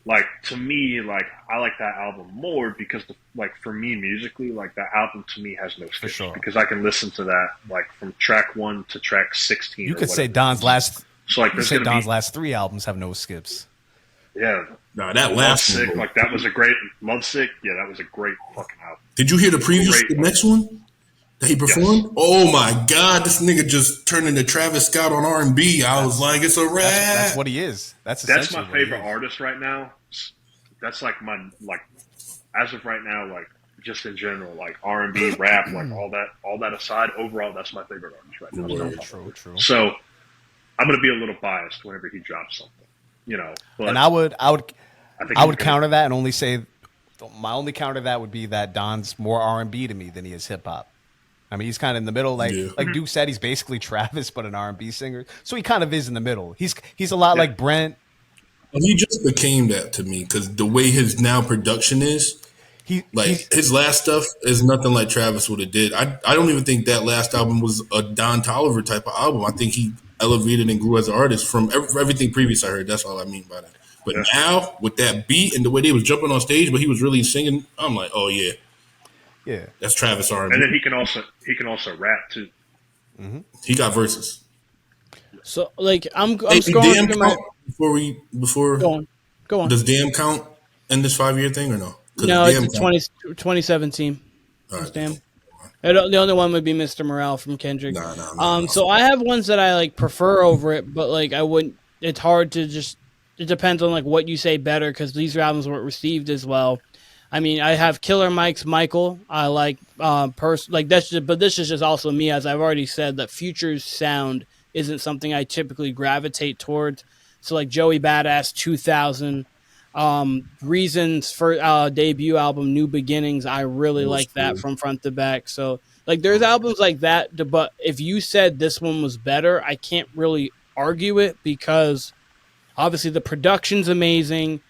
Like to me, like I like that album more because, like for me musically, like that album to me has no skips because I can listen to that like from track 1 to track 16. You could say Don's last. So like, Don's last 3 albums have no skips. Yeah, no, that last Lovesick, like that was a great Lovesick. Yeah, that was a great fucking album. Did you hear the preview to the next one that he performed? Yes. Oh my god, this nigga just turned into Travis Scott on R&B. I was like, it's a rap. That's what he is. That's my favorite artist right now. That's like my as of right now, like just in general, like R&B, rap, like all that aside, overall, that's my favorite artist right now. True. So I'm gonna be a little biased whenever he drops something, you know. But and I would counter that and only say my only counter to that would be that Don's more R&B to me than he is hip hop. I mean, he's kind of in the middle, like Duke said, he's basically Travis, but an R&B singer. So he kind of is in the middle. He's a lot like Brent. Well, he just became that to me because the way his now production is, his last stuff is nothing like Travis would have did. I don't even think that last album was a Don Toliver type of album. I think he elevated and grew as an artist from everything previous I heard. That's all I mean by that. But now with that beat and the way they was jumping on stage, but he was really singing, I'm like, oh yeah. Yeah, that's Travis R&B. And then he can also rap too. Mm-hmm. He got verses. So like I'm scrolling through my before go on. Does Damn count in this 5-year thing or no? No, it's 2017. Right. Damn. The only one would be Mr. Morale from Kendrick. No. So I have ones that I like prefer over it, but like I wouldn't. It's hard to just. It depends on like what you say better because these albums weren't received as well. I mean, I have Killer Mike's Michael. I like but this is just also me, as I've already said that Future's sound isn't something I typically gravitate towards. So like Joey Badass 2000, Reason's first debut album New Beginnings, I really like that from front to back. So like there's albums like that, but if you said this one was better, I can't really argue it because obviously the production's amazing.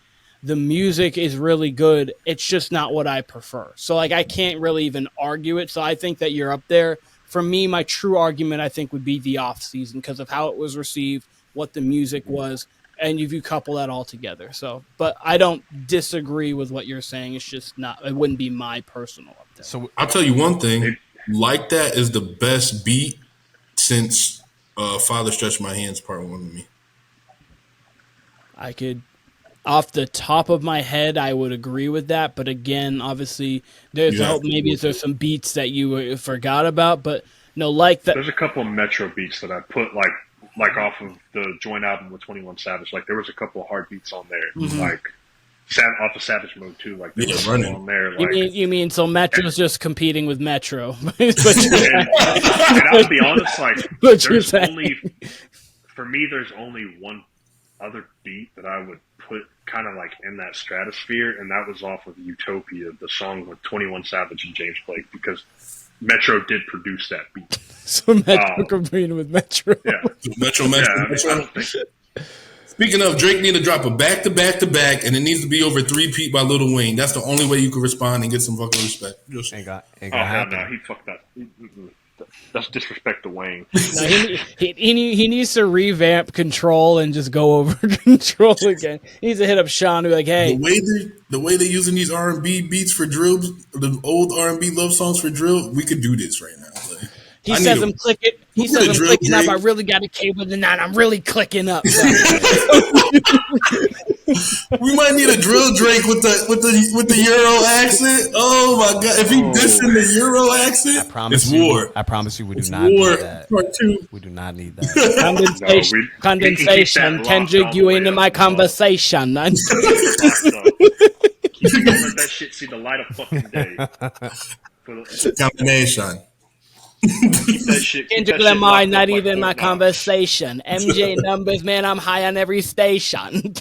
The music is really good. It's just not what I prefer. So, like, I can't really even argue it. So, I think that you're up there. For me, my true argument, I think, would be the off season because of how it was received, what the music was, and if you couple that all together. So, but I don't disagree with what you're saying. It's just not. It wouldn't be my personal up there. So, I'll tell you one thing. Like That is the best beat since Father Stretch My Hands Part 1 to me. I could. Off the top of my head, I would agree with that. But again, obviously, there's some beats that you forgot about. But no, like that. There's a couple of Metro beats that I put like off of the joint album with 21 Savage. Like there was a couple of hard beats on there, like off of Savage Mode too. Like there was running on there. Like, you mean so Metro's just competing with Metro? and I'll be honest, like there's only one other beat that I would put kind of like in that stratosphere, and that was off of Utopia, the song with 21 Savage and James Blake, because Metro did produce that beat. So Metro competing with Metro. Yeah. Metro. Speaking of, Drake need to drop a back-to-back-to-back, and it needs to be over 3-peat by Lil Wayne. That's the only way you can respond and get some fucking respect. Ain't gonna happen. No, he fucked that. That's disrespect to Wayne. No, he needs to revamp Control and just go over Control again. He needs to hit up Sean and be like, hey. The way they're using these R&B beats for drill, the old R&B love songs for drill, we could do this right now. Like, he says I'm clicking. He says I'm clicking up. I really got a K with the 9. I'm really clicking up. We might need a drill Drake with the Euro accent. Oh my god! If he dissing the Euro accent, it's war. I promise you, we do not need that. Part 2. We do not need that. Condensation. Kendrick, you ain't in my conversation. Don't let that shit see the light of fucking day. Combination. Keep that shit. Kendrick Lamar, not even my conversation. MJ numbers, man, I'm high on every station.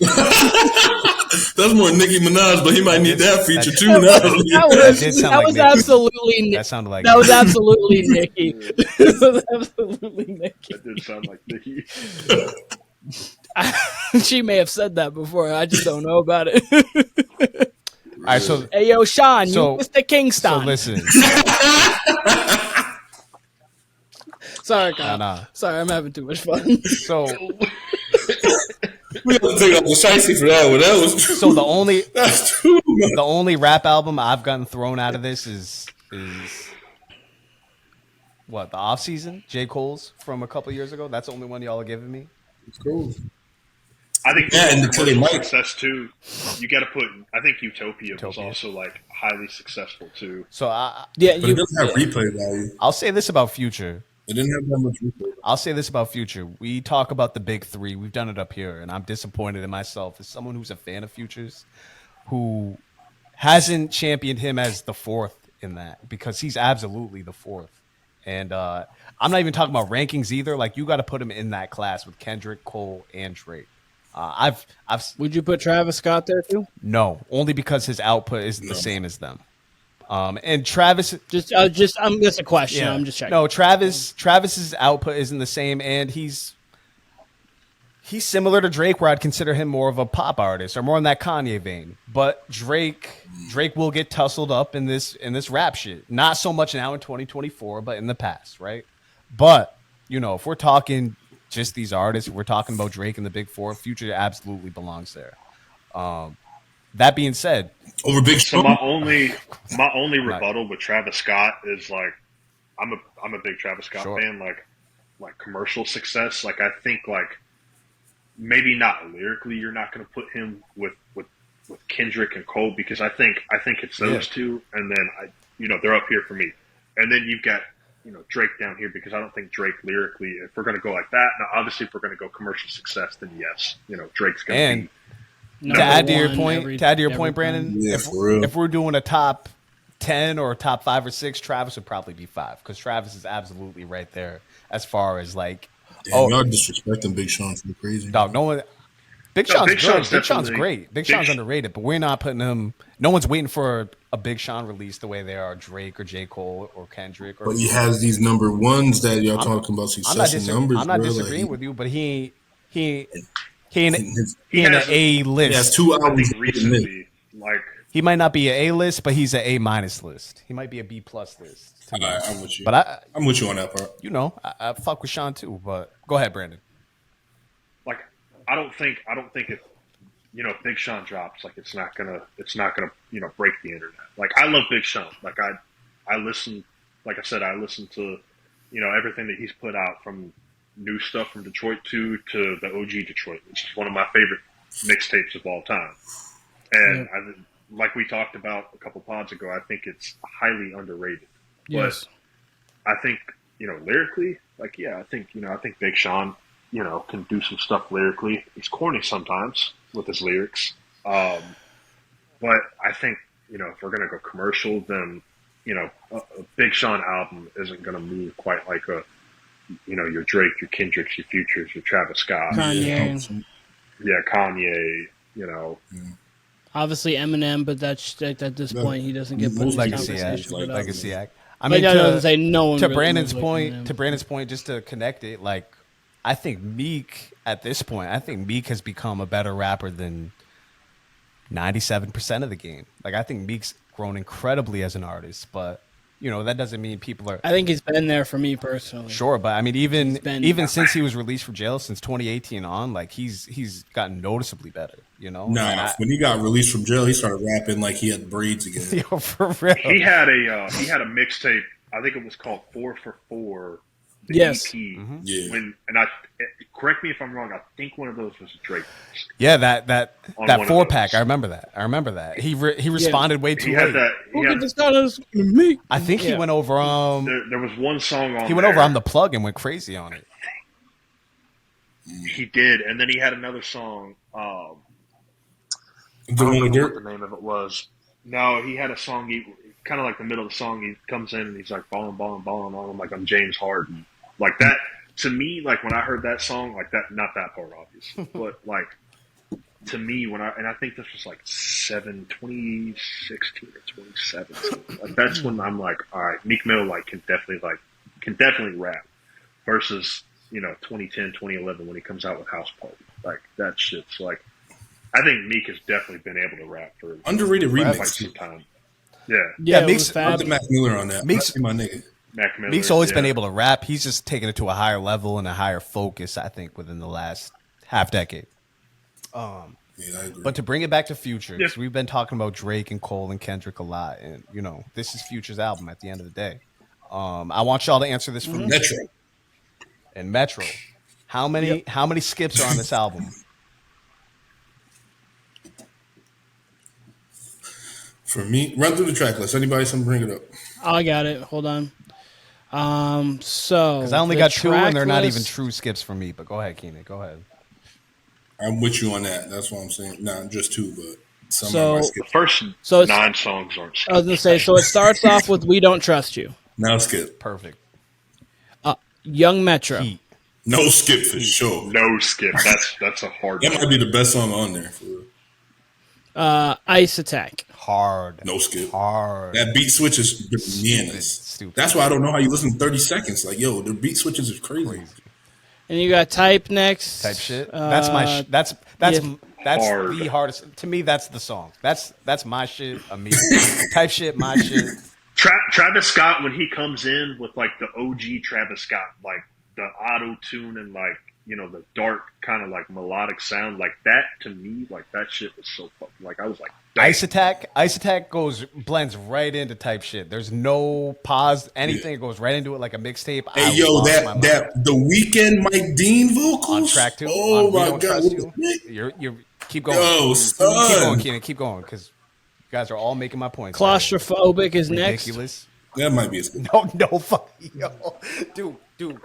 That's more Nicki Minaj, but he might need that feature too now. That was absolutely. That sounded like. That was absolutely Nicki. That was absolutely Nicki. That did sound like Nicki. She may have said that before. I just don't know about it. All right, so hey, yo, Sean, you Mr. Kingston. So listen. Sorry, Kyle. Sorry, I'm having too much fun. So we have to take off the shicey for that one. That was so the only rap album I've gotten thrown out of this is what, the Off Season, J. Cole's from a couple years ago. That's the only one y'all are giving me. It's cool. I think and the success too. You got to put. I think Utopia was also like highly successful too. So but it doesn't have replay value. I'll say this about Future. It didn't have that much replay. I'll say this about Future. We talk about the big three. We've done it up here, and I'm disappointed in myself as someone who's a fan of Future's, who hasn't championed him as the fourth in that, because he's absolutely the fourth. And I'm not even talking about rankings either. Like, you got to put him in that class with Kendrick, Cole, and Drake. Would you put Travis Scott there too? No, only because his output isn't the same as them. And Travis, just a question. Yeah. I'm just checking. No, Travis's output isn't the same, and he's similar to Drake, where I'd consider him more of a pop artist or more in that Kanye vein. But Drake will get tussled up in this rap shit. Not so much now in 2024, but in the past, right? But if we're talking just these artists, if we're talking about Drake and the Big Four, Future absolutely belongs there. That being said, over Big Sean. So my only rebuttal with Travis Scott is like, I'm a big Travis Scott fan. Like commercial success. Like, I think like maybe not lyrically, you're not going to put him with Kendrick and Cole, because I think it's those two, and then they're up here for me, and then you've got Drake down here, because I don't think Drake lyrically, if we're going to go like that. Now, obviously, if we're going to go commercial success, then yes, Drake's going to be. To add to your point, Branndon, if we're doing a top 10 or a top 5 or 6, Travis would probably be 5, because Travis is absolutely right there as far as like. Damn, y'all disrespecting Big Sean for crazy. Dog, no one. Big Sean's good. Big Sean's great. Big Sean's underrated, but we're not putting him. No one's waiting for a Big Sean release the way they are Drake or J. Cole or Kendrick. But he has these number ones that y'all talking about success and numbers. I'm not disagreeing with you, but he in an A list. He has 2 albums recently. Like, he might not be an A list, but he's an A- list. He might be a B+ list. All right, I'm with you. But I'm with you on that part. I fuck with Sean too. But go ahead, Branndon. Like, I don't think if Big Sean drops, like, it's not gonna break the internet. Like, I love Big Sean. Like, I listen, like I said, I listen to everything that he's put out, from new stuff from Detroit 2 to the OG Detroit, which is one of my favorite mixtapes of all time. And like we talked about a couple pods ago, I think it's highly underrated. Yes. But I think, lyrically, like, I think Big Sean, can do some stuff lyrically. He's corny sometimes with his lyrics. But I think, if we're going to go commercial, then, a Big Sean album isn't going to move quite like your Drake, your Kendricks, your Futures, your Travis Scott. Kanye. Yeah, Kanye, Obviously Eminem, but that's at this point he doesn't get put in this conversation. Legacy act. I mean, to Brandon's point, just to connect it, like, I think Meek at this point, Meek has become a better rapper than 97% of the game. Like, I think Meek's grown incredibly as an artist, but that doesn't mean people are. I think he's been there for me personally. Sure, but I mean, even since he was released from jail, since 2018 on, like, he's gotten noticeably better. When he got released from jail, he started rapping like he had braids again. Yo, for real. He had a mixtape. I think it was called 4 for 4. The EP. Mm-hmm. Yeah. Correct me if I'm wrong. I think one of those was Drake. Yeah, that 4-pack. I remember that. He responded way too late. I think he went over. There was one song on. He went over on The Plug and went crazy on it. He did, and then he had another song. I don't know what the name of it was. No, he had a song. kind of like the middle of the song, he comes in and he's like balling on him like I'm James Harden. Like that to me, like when I heard that song, like that, not that part obviously, but like to me I think this was like 2016 or 2017. Like that's when I'm like, all right, Meek Mill like can definitely rap versus 2010, 2011 when he comes out with House Party. Like that shit's like, I think Meek has definitely been able to rap for underrated remix quite some time. Yeah, Meek's I'll Mac Miller on that. Meek's my nigga. Mac Miller, Meek's always been able to rap. He's just taken it to a higher level and a higher focus, I think, within the last half decade. I agree. But to bring it back to Future, because we've been talking about Drake and Cole and Kendrick a lot, and this is Future's album at the end of the day. I want y'all to answer this for me. Metro. And Metro, how many skips are on this album? For me, run through the track list. Anybody, some bring it up. I got it. Hold on. So Because I only got two, and they're not even true skips for me. But go ahead, Keenan. Go ahead. I'm with you on that. That's what I'm saying. Not just two, but some So- of my The skips. first So 9 songs aren't. I was gonna say. So it starts off with "We Don't Trust You." Now skip. Perfect. Young Metro. Heat. No skip for sure. No skip. That's a hard. That might be the best song on there. For real. Ice Attack. Hard. No skip. Hard. That beat switch is bananas. Stupid. That's why I don't know how you listen to 30 seconds. Like, yo, the beat switches is crazy. And you got Type next. Type shit. That's my. That's Hard. the hardest. To me, that's the song. That's my shit. Type shit. My shit. Travis Scott, when he comes in with like the OG Travis Scott, like the auto tune and like the dark kind of like melodic sound, like that to me, like that shit was so fucking, like I was like, damn. Ice Attack blends right into Type shit. There's no pause, anything. It goes right into it like a mixtape. Hey, yo, that the Weeknd Mike Dean vocals on track 2. Oh my God, god, you're keep going. Yo, Keep son. going, Keenan. Keep going, because you guys are all making my points. Claustrophobic is next. Ridiculous. That might be a skip. No, fuck, yo, dude.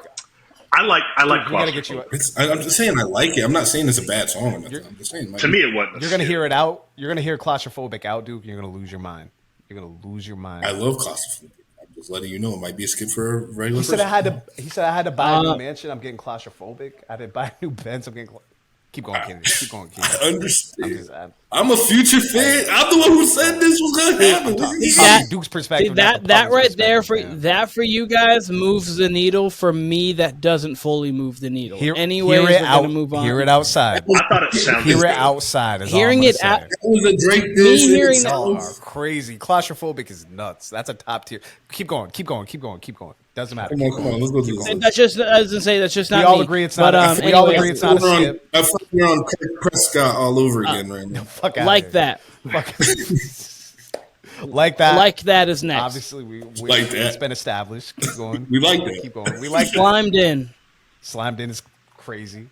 I like We gotta get you. I'm just saying I like it. I'm not saying it's a bad song. I'm just saying. to me it wasn't. You're gonna hear it out. You're gonna hear Claustrophobic out, Duke. You're gonna lose your mind. You're gonna lose your mind. I love claustrophobic. I'm just letting you know it might be a skip for a regular. He said person. I had to buy a new mansion. I'm getting claustrophobic. I did buy a new Benz. I'm getting. Keep going, Keenan. Keep going, Keenan. I understand. I'm a Future fan. I'm the one who said this was gonna happen. That- Duke's perspective. That right there for you guys moves the needle. For me, that doesn't fully move the needle. Anyways, hear it we're out. gonna move on. Hear it outside. I thought it sounded Hear it good. outside. Is Hearing all I'm it gonna out- say. That was a Drake Me diss. hearing Y'all are crazy. Claustrophobic is nuts. That's a top tier. Keep going. Doesn't matter. Come on. Let's go do this. That's just, I was gonna say, that's just not We all me. agree it's But, not. We all anyways, agree it's not a skip. I feel like you're on Kirk Prescott all over again right now. Fuck outta like here. that. Like that. Like that is next. Obviously, we Like that. it's been established. Keep going. We like that. Keep going. We like that. Slimed in. Slimed in is crazy.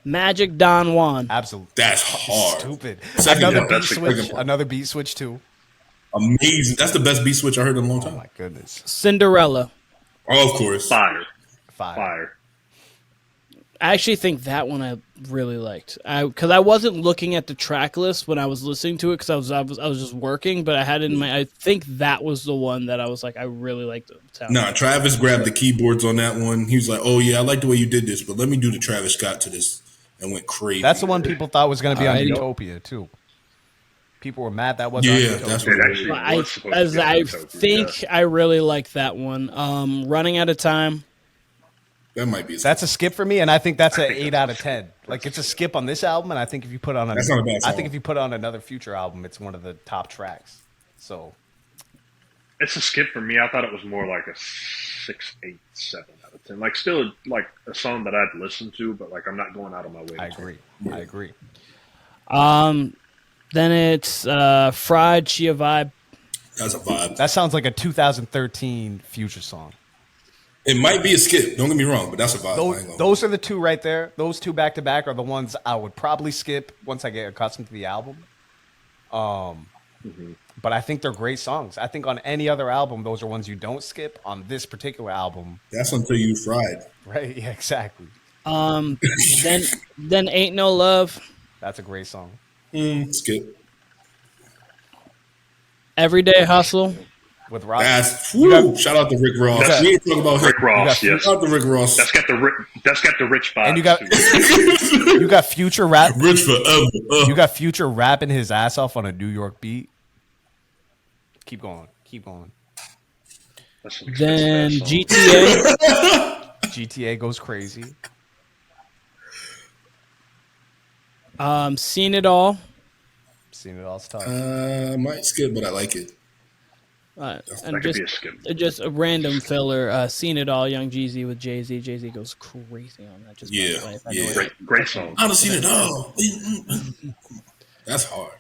Magic Don Juan. Absolutely. That's hard. Stupid. Second Another part. beat That's the second switch. part. Another beat switch too. Amazing. That's the best beat switch I heard in a long Oh time. my goodness. Cinderella. Oh, of course. Fire. I actually think that one I really liked. Because I wasn't looking at the track list when I was listening to it because I was just working, but I had it in my. I think that was the one that I was like, I really liked the sound. Nah, Travis grabbed the keyboards on that one. He was like, "Oh yeah, I like the way you did this, but let me do the Travis Scott to this," and went crazy. That's the one people thought was going to be on Alrighty. Utopia too. People were mad that wasn't on Yeah, Utopia. that's It what actually I was supposed to be on Utopia, think I really like that one. Running Out of Time. that might be. That's a skip for me, and I think that's an think 8 that's out a of skip. 10. Like it's a skip on this album, and I think if you put on That's not a bad I song. think if you put on another Future album, it's one of the top tracks. So It's a skip for me. I thought it was more like a 6, 8, 7 out of 10. Like still like a song that I'd listen to, but like I'm not going out of my way. I to agree. Yeah. I agree. Then it's Fried She a Vibe. That's a vibe. That sounds like a 2013 Future song. It might be a skip. Don't get me wrong, but that's a vibe. I ain't gonna- Those are the two right there. Those two back to back are the ones I would probably skip once I get accustomed to the album. But I think they're great songs. I think on any other album, those are ones you don't skip. On this particular album, That's until you fried. right? Yeah, exactly. Then Ain't No Love. That's a great song. Skip. Everyday Hustle. With Ross. Shout out to Rick Ross. We ain't talking about Rick Ross. Yes. Shout out to Rick Ross. That's got the rich vibes. And you got Future rap. Rich forever. You got Future rapping his ass off on a New York beat. Keep going. Then GTA. GTA goes crazy. Seen It All. Seen It All's tough. Might skip, but I like it. And just a random filler. Seen It All, Young Jeezy with Jay-Z. Jay-Z goes crazy on that. Great song. I don't seen it all. That's hard.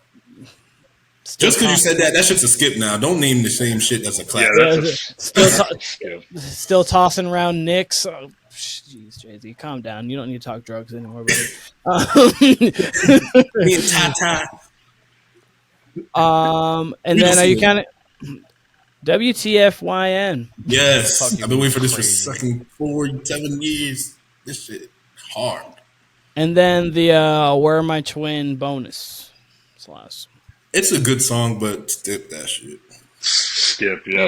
Just because you said that shit's a skip now. Don't name the same shit as a classic. Yeah, still tossing around Knicks. Oh, jeez, Jay-Z, calm down. You don't need to talk drugs anymore, buddy. Me and Tata. And then are you kind of WTFYN? Yes, I've been waiting for this for 7 years. This shit hard. And then the Where Are My Twin bonus. It's last. It's a good song, but skip that shit. Skip, yeah.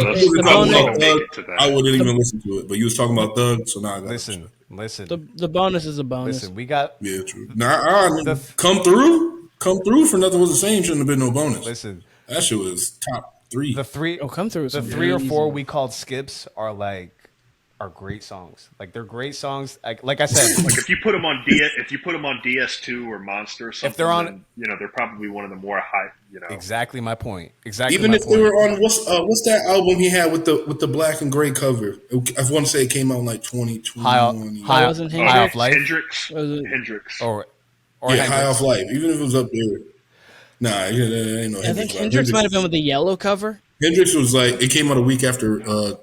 I wouldn't even listen to it. But you was talking about Thug, so now I got listen. The bonus is a bonus. Listen, we got true. Come through for Nothing Was the Same shouldn't have been no bonus. Listen, that shit was top 3. The 3 come through. The 3 or 4 we called skips are great songs. Like they're great songs. Like I said, like if you put them on DS2 or Monster or something, if they're on, then, they're probably one of the more high. Exactly my point. Exactly. Even if they were on what's that album he had with the black and gray cover? I want to say it came out in like 2020. High Off Life. Hendrix. Or High Off Life. Even if it was up there. Nah, ain't no Hendrix. I think Hendrix might have been with the yellow cover. Hendrix was it came out a week after,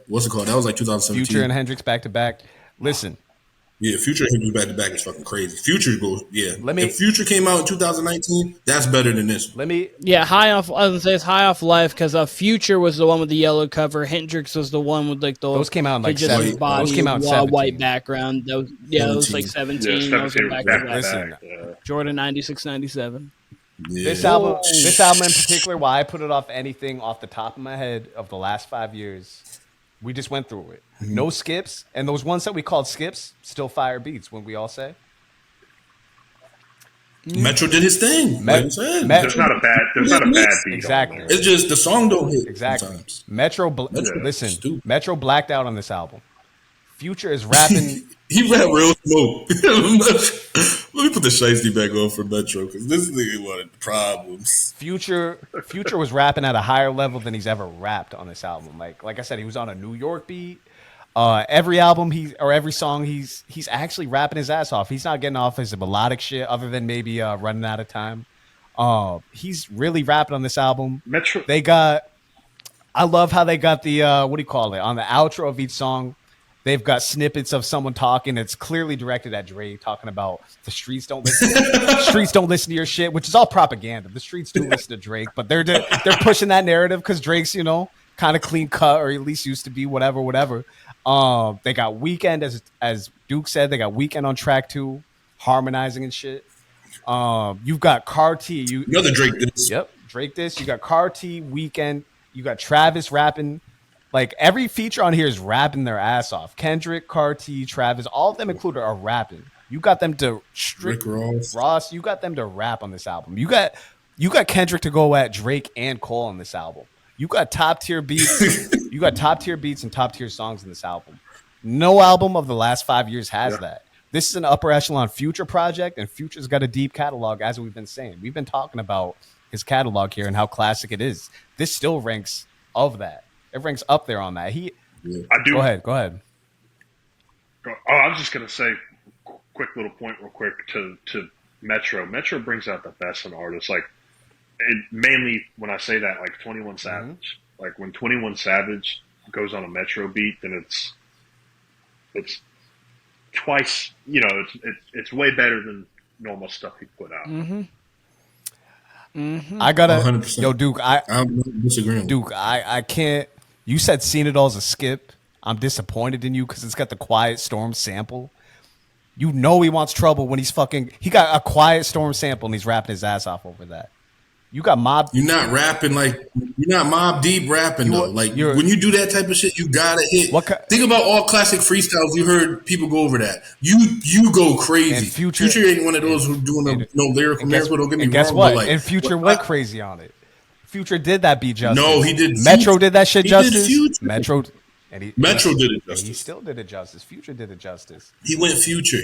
what's it called? That was like 2017. Future and Hendrix back to back. Listen. Yeah, Future and Hendrix back to back is fucking crazy. Future goes, if Future came out in 2019, that's better than this. High Off, I was going to say it's High Off Life because Future was the one with the yellow cover. Hendrix was the one with those came out in like 17. Those came out in 17. White background. Those was like 17. Yeah, 17 back to back. Jordan 96, 97. Yeah. This album in particular, why I put it off anything off the top of my head of the last 5 years, we just went through it. Mm-hmm. No skips, and those ones that we called skips, still fire beats. When we all say, Metro did his thing. There's not a bad beat. Exactly. It's just the song don't hit. Exactly. Sometimes. Listen. Metro blacked out on this album. Future is rapping. He rap real smoke. Let me put the shiesty back on for Metro because this nigga wanted problems. Future was rapping at a higher level than he's ever rapped on this album. Like I said, he was on a New York beat. Every album every song he's actually rapping his ass off. He's not getting off his melodic shit other than maybe Running Out of Time. He's really rapping on this album. Metro. I love how they got the on the outro of each song. They've got snippets of someone talking. It's clearly directed at Dre, talking about the streets don't listen. Streets don't listen to your shit, which is all propaganda. The streets do listen to Drake, but they're pushing that narrative because Drake's kind of clean cut, or at least used to be. Whatever. They got Weeknd, as Duke said. They got Weeknd on track 2, harmonizing and shit. You've got Carti. Another Drake diss. Yep, Drake diss. You got Carti, Weeknd. You got Travis rapping. Like every feature on here is rapping their ass off. Kendrick, Carti, Travis, all of them included are rapping. You got them to Rick Ross. You got them to rap on this album. You got Kendrick to go at Drake and Cole on this album. You got top tier beats. You got top tier beats and top tier songs in this album. No album of the last 5 years has that. This is an upper echelon Future project, and Future's got a deep catalog, as we've been saying. We've been talking about his catalog here and how classic it is. This still ranks of that. It ranks up there on that. I do. Go ahead. Oh, I was just gonna say, quick little point, real quick to Metro. Metro brings out the best in artists. Like, mainly when I say that, like 21 Savage. Mm-hmm. Like when 21 Savage goes on a Metro beat, then it's twice. It's way better than normal stuff he put out. Mm-hmm. Mm-hmm. I gotta 100%. Yo, Duke. I'm disagreeing. Duke, I can't. You said Seen It All's a skip. I'm disappointed in you because it's got the Quiet Storm sample. He wants trouble when he got a Quiet Storm sample and he's rapping his ass off over that. You got Mob. You're not rapping like you're not Mob Deep rapping though. Like when you do that type of shit, you gotta hit. Think about all classic freestyles. You heard people go over that. You go crazy. And Future ain't one of those who doing no lyrical miracle. Don't get me wrong. Guess what? Like, and Future went crazy on it. Future did that beat justice. No, he did. Metro did that shit justice. Metro did it justice. He still did it justice. Future did it justice. He went Future.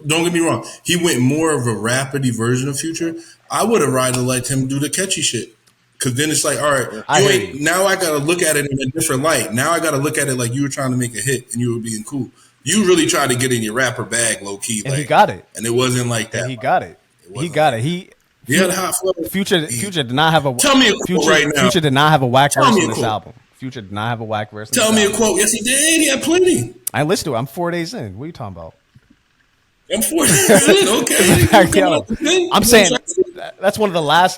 Don't get me wrong. He went more of a rapidy version of Future. I would have rather liked him do the catchy shit. Because then it's like, all right, now I got to look at it in a different light. Now I got to look at it like you were trying to make a hit and you were being cool. You really tried to get in your rapper bag low key. And he got it. And it wasn't like that. And he got it. He got it. He had a hot flow. Future did not have a Tell me a quote right now. Future did not have a whack verse on this album. Future did not have a whack verse. Tell me a quote. Yes, he did. He had plenty. I listened to it. I'm 4 days in. What are you talking about? I'm 4 days in. Okay. I'm saying that's one of the last.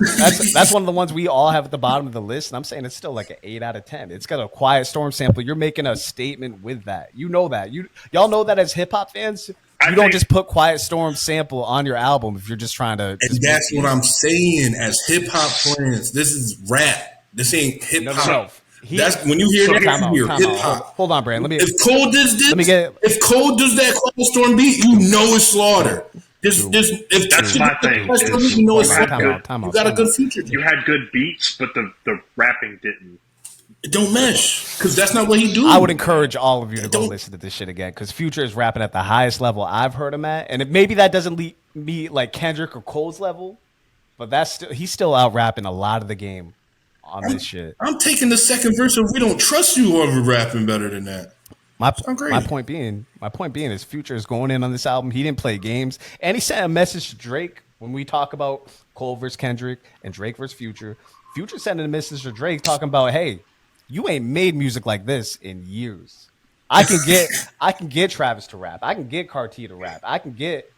That's one of the ones we all have at the bottom of the list, and I'm saying it's still like an 8 out of 10. It's got a Quiet Storm sample. You're making a statement with that. You know that. Y'all know that as hip hop fans. You don't just put Quiet Storm sample on your album if you're just trying to. And that's what I'm saying. As hip hop fans, this is rap. This ain't hip hop. That's when you hear that, you hear hip hop. Hold on, Brand. If Cole does this, if Cole does that Quiet Storm beat, you know it's slaughter. If that's my thing. You know it's slaughter. You got a good feature. You had good beats, but the rapping didn't. It don't mesh because that's not what he do. I would encourage all of you to go listen to this shit again because Future is rapping at the highest level I've heard him at, and maybe that doesn't meet like Kendrick or Cole's level, but he's still out rapping a lot of the game. On this shit, I'm taking the second verse of "We Don't Trust You" over rapping better than that. My point being is Future is going in on this album. He didn't play games, and he sent a message to Drake when we talk about Cole versus Kendrick and Drake versus Future. Future sending a message to Drake talking about, "Hey, you ain't made music like this in years. I can get Travis to rap. I can get Carti to rap. I can get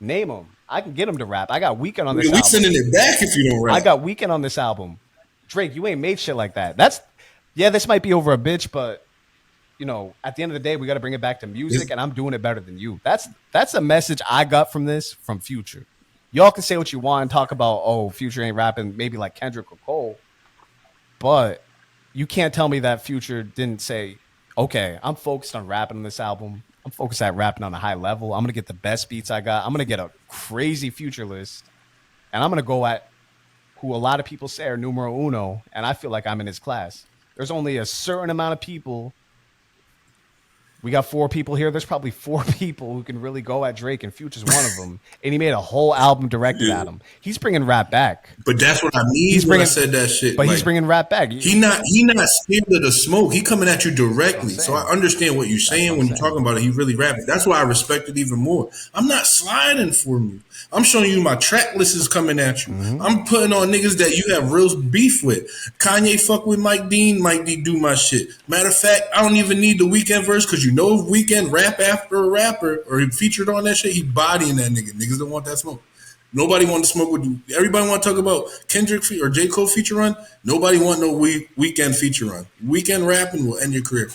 name them. I can get them to rap. I got Weeknd on this album. We sending it back if you don't rap. I got Weeknd on this album." Drake, you ain't made shit like that. This might be over a bitch, but at the end of the day, we got to bring it back to music, and I'm doing it better than you. That's a message I got from this from Future. Y'all can say what you want and talk about, Future ain't rapping maybe like Kendrick or Cole, but you can't tell me that Future didn't say, okay, I'm focused on rapping on this album. I'm focused at rapping on a high level. I'm gonna get the best beats I got. I'm gonna get a crazy Future list, and I'm gonna go at who a lot of people say are numero uno, and I feel like I'm in his class. There's only a certain amount of people. We got 4 people here. There's probably 4 people who can really go at Drake, and Future's one of them. And he made a whole album directed at him. He's bringing rap back. But that's what I mean when I said that shit. But he's bringing rap back. He not scared of the smoke. He coming at you directly. So I understand what you're saying when you're talking about it. He really rapping. That's why I respect it even more. I'm not sliding for you. I'm showing you my track list is coming at you. Mm-hmm. I'm putting on niggas that you have real beef with. Kanye fuck with Mike Dean. Mike D do my shit. Matter of fact, I don't even need the Weeknd verse because if Weeknd rap after a rapper or he featured on that shit, he bodying that nigga. Niggas don't want that smoke. Nobody want to smoke with you. Everybody want to talk about Kendrick or J. Cole feature run. Nobody want no Weeknd feature run. Weeknd rapping will end your career.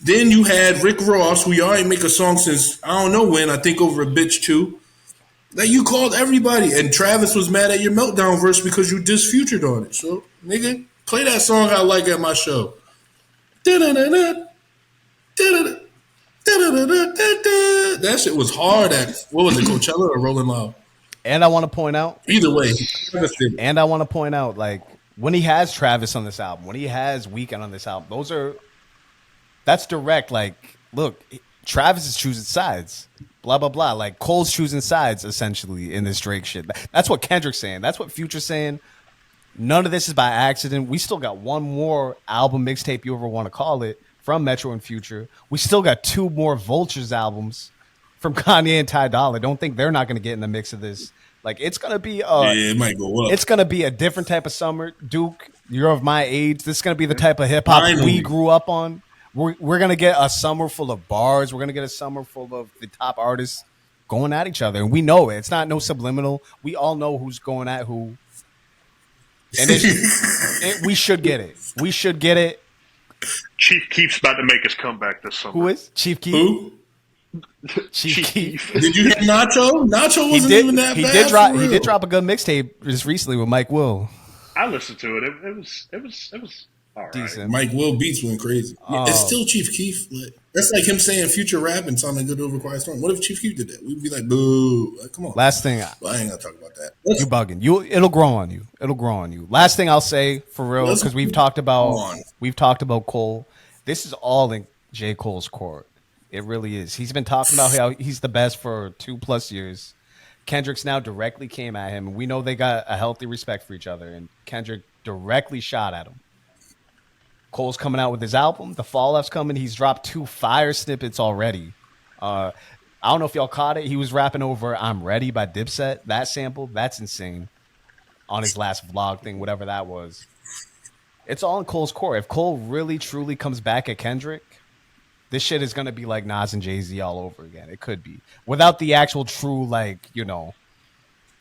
Then you had Rick Ross, who already make a song since I don't know when, I think over a bitch too. That you called everybody. And Travis was mad at your Meltdown verse because you disfutured on it. So, nigga, play that song I like at my show. That shit was hard at, what was it, Coachella or Rolling Loud? And I want to point out. Either way. And I want to point out, like, when he has Travis on this album, when he has Weeknd on this album, that's direct. Like, look, Travis is choosing sides. Blah, blah, blah. Like, Cole's choosing sides, essentially, in this Drake shit. That's what Kendrick's saying. That's what Future's saying. None of this is by accident. We still got one more album mixtape, you ever want to call it, from Metro and Future. We still got 2 more Vultures albums from Kanye and Ty Dolla. Don't think they're not going to get in the mix of this. Like, it's going to be it might go up. It's going to be a different type of summer. Duke, you're of my age. This is going to be the type of hip-hop we grew up on. We're going to get a summer full of bars. We're going to get a summer full of the top artists going at each other. And we know it. It's not no subliminal. We all know who's going at who. And we should get it. We should get it. Chief Keef's about to make his comeback this summer. Who is? Chief Keef? Who? Chief Keef. Did you hear Nacho? Nacho wasn't even that he bad. He did drop a good mixtape just recently with Mike Will. I listened to it. It was all right. Decent. Mike Will beats went crazy. It's still Chief Keef. That's like him saying Future rap and sounding good over Quiet Storm. What if Chief Keef did that? We'd be like, boo. Like, come on. Last thing. Well, I ain't gonna talk about that. You bugging. It'll grow on you. It'll grow on you. Last thing I'll say for real, because we've talked about Cole. This is all in J. Cole's court. It really is. He's been talking about how he's the best for 2+ years. Kendrick's now directly came at him, and we know they got a healthy respect for each other, and Kendrick directly shot at him. Cole's coming out with his album. The Fall Left's coming. He's dropped 2 fire snippets already. I don't know if y'all caught it. He was rapping over I'm Ready by Dipset. That sample, that's insane. On his last vlog thing, whatever that was. It's all in Cole's court. If Cole really, truly comes back at Kendrick, this shit is going to be like Nas and Jay-Z all over again. It could be. Without the actual true,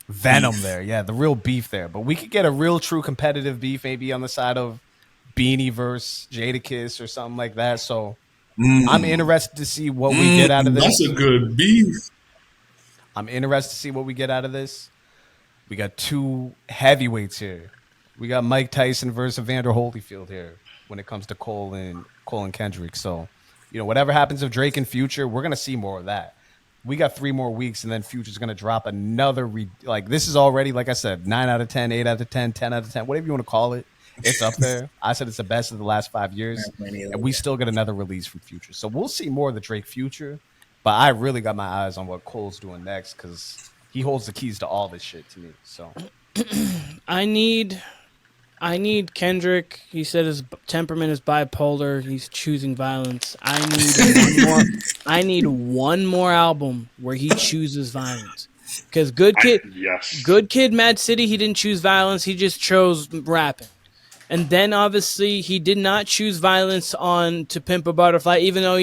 venom there. Yeah, the real beef there. But we could get a real, true competitive beef maybe on the side of Beanie versus Jadakiss or something like that. So I'm interested to see what we get out of this. That's a good beef. I'm interested to see what we get out of this. We got 2 heavyweights here. We got Mike Tyson versus Evander Holyfield here when it comes to Cole and Kendrick. So, whatever happens with Drake and Future, we're going to see more of that. We got 3 more weeks, and then Future's going to drop another. This is already, like I said, 9 out of 10, 8 out of 10, 10 out of 10, whatever you want to call it. It's up there. I said it's the best of the last 5 years, and we still get another release from Future. So we'll see more of the Drake Future, but I really got my eyes on what Cole's doing next because he holds the keys to all this shit to me. So I need Kendrick. He said his temperament is bipolar. He's choosing violence. I need one more album where he chooses violence. Because Good Kid, Mad City, he didn't choose violence. He just chose rapping. And then obviously he did not choose violence on To Pimp a Butterfly, even though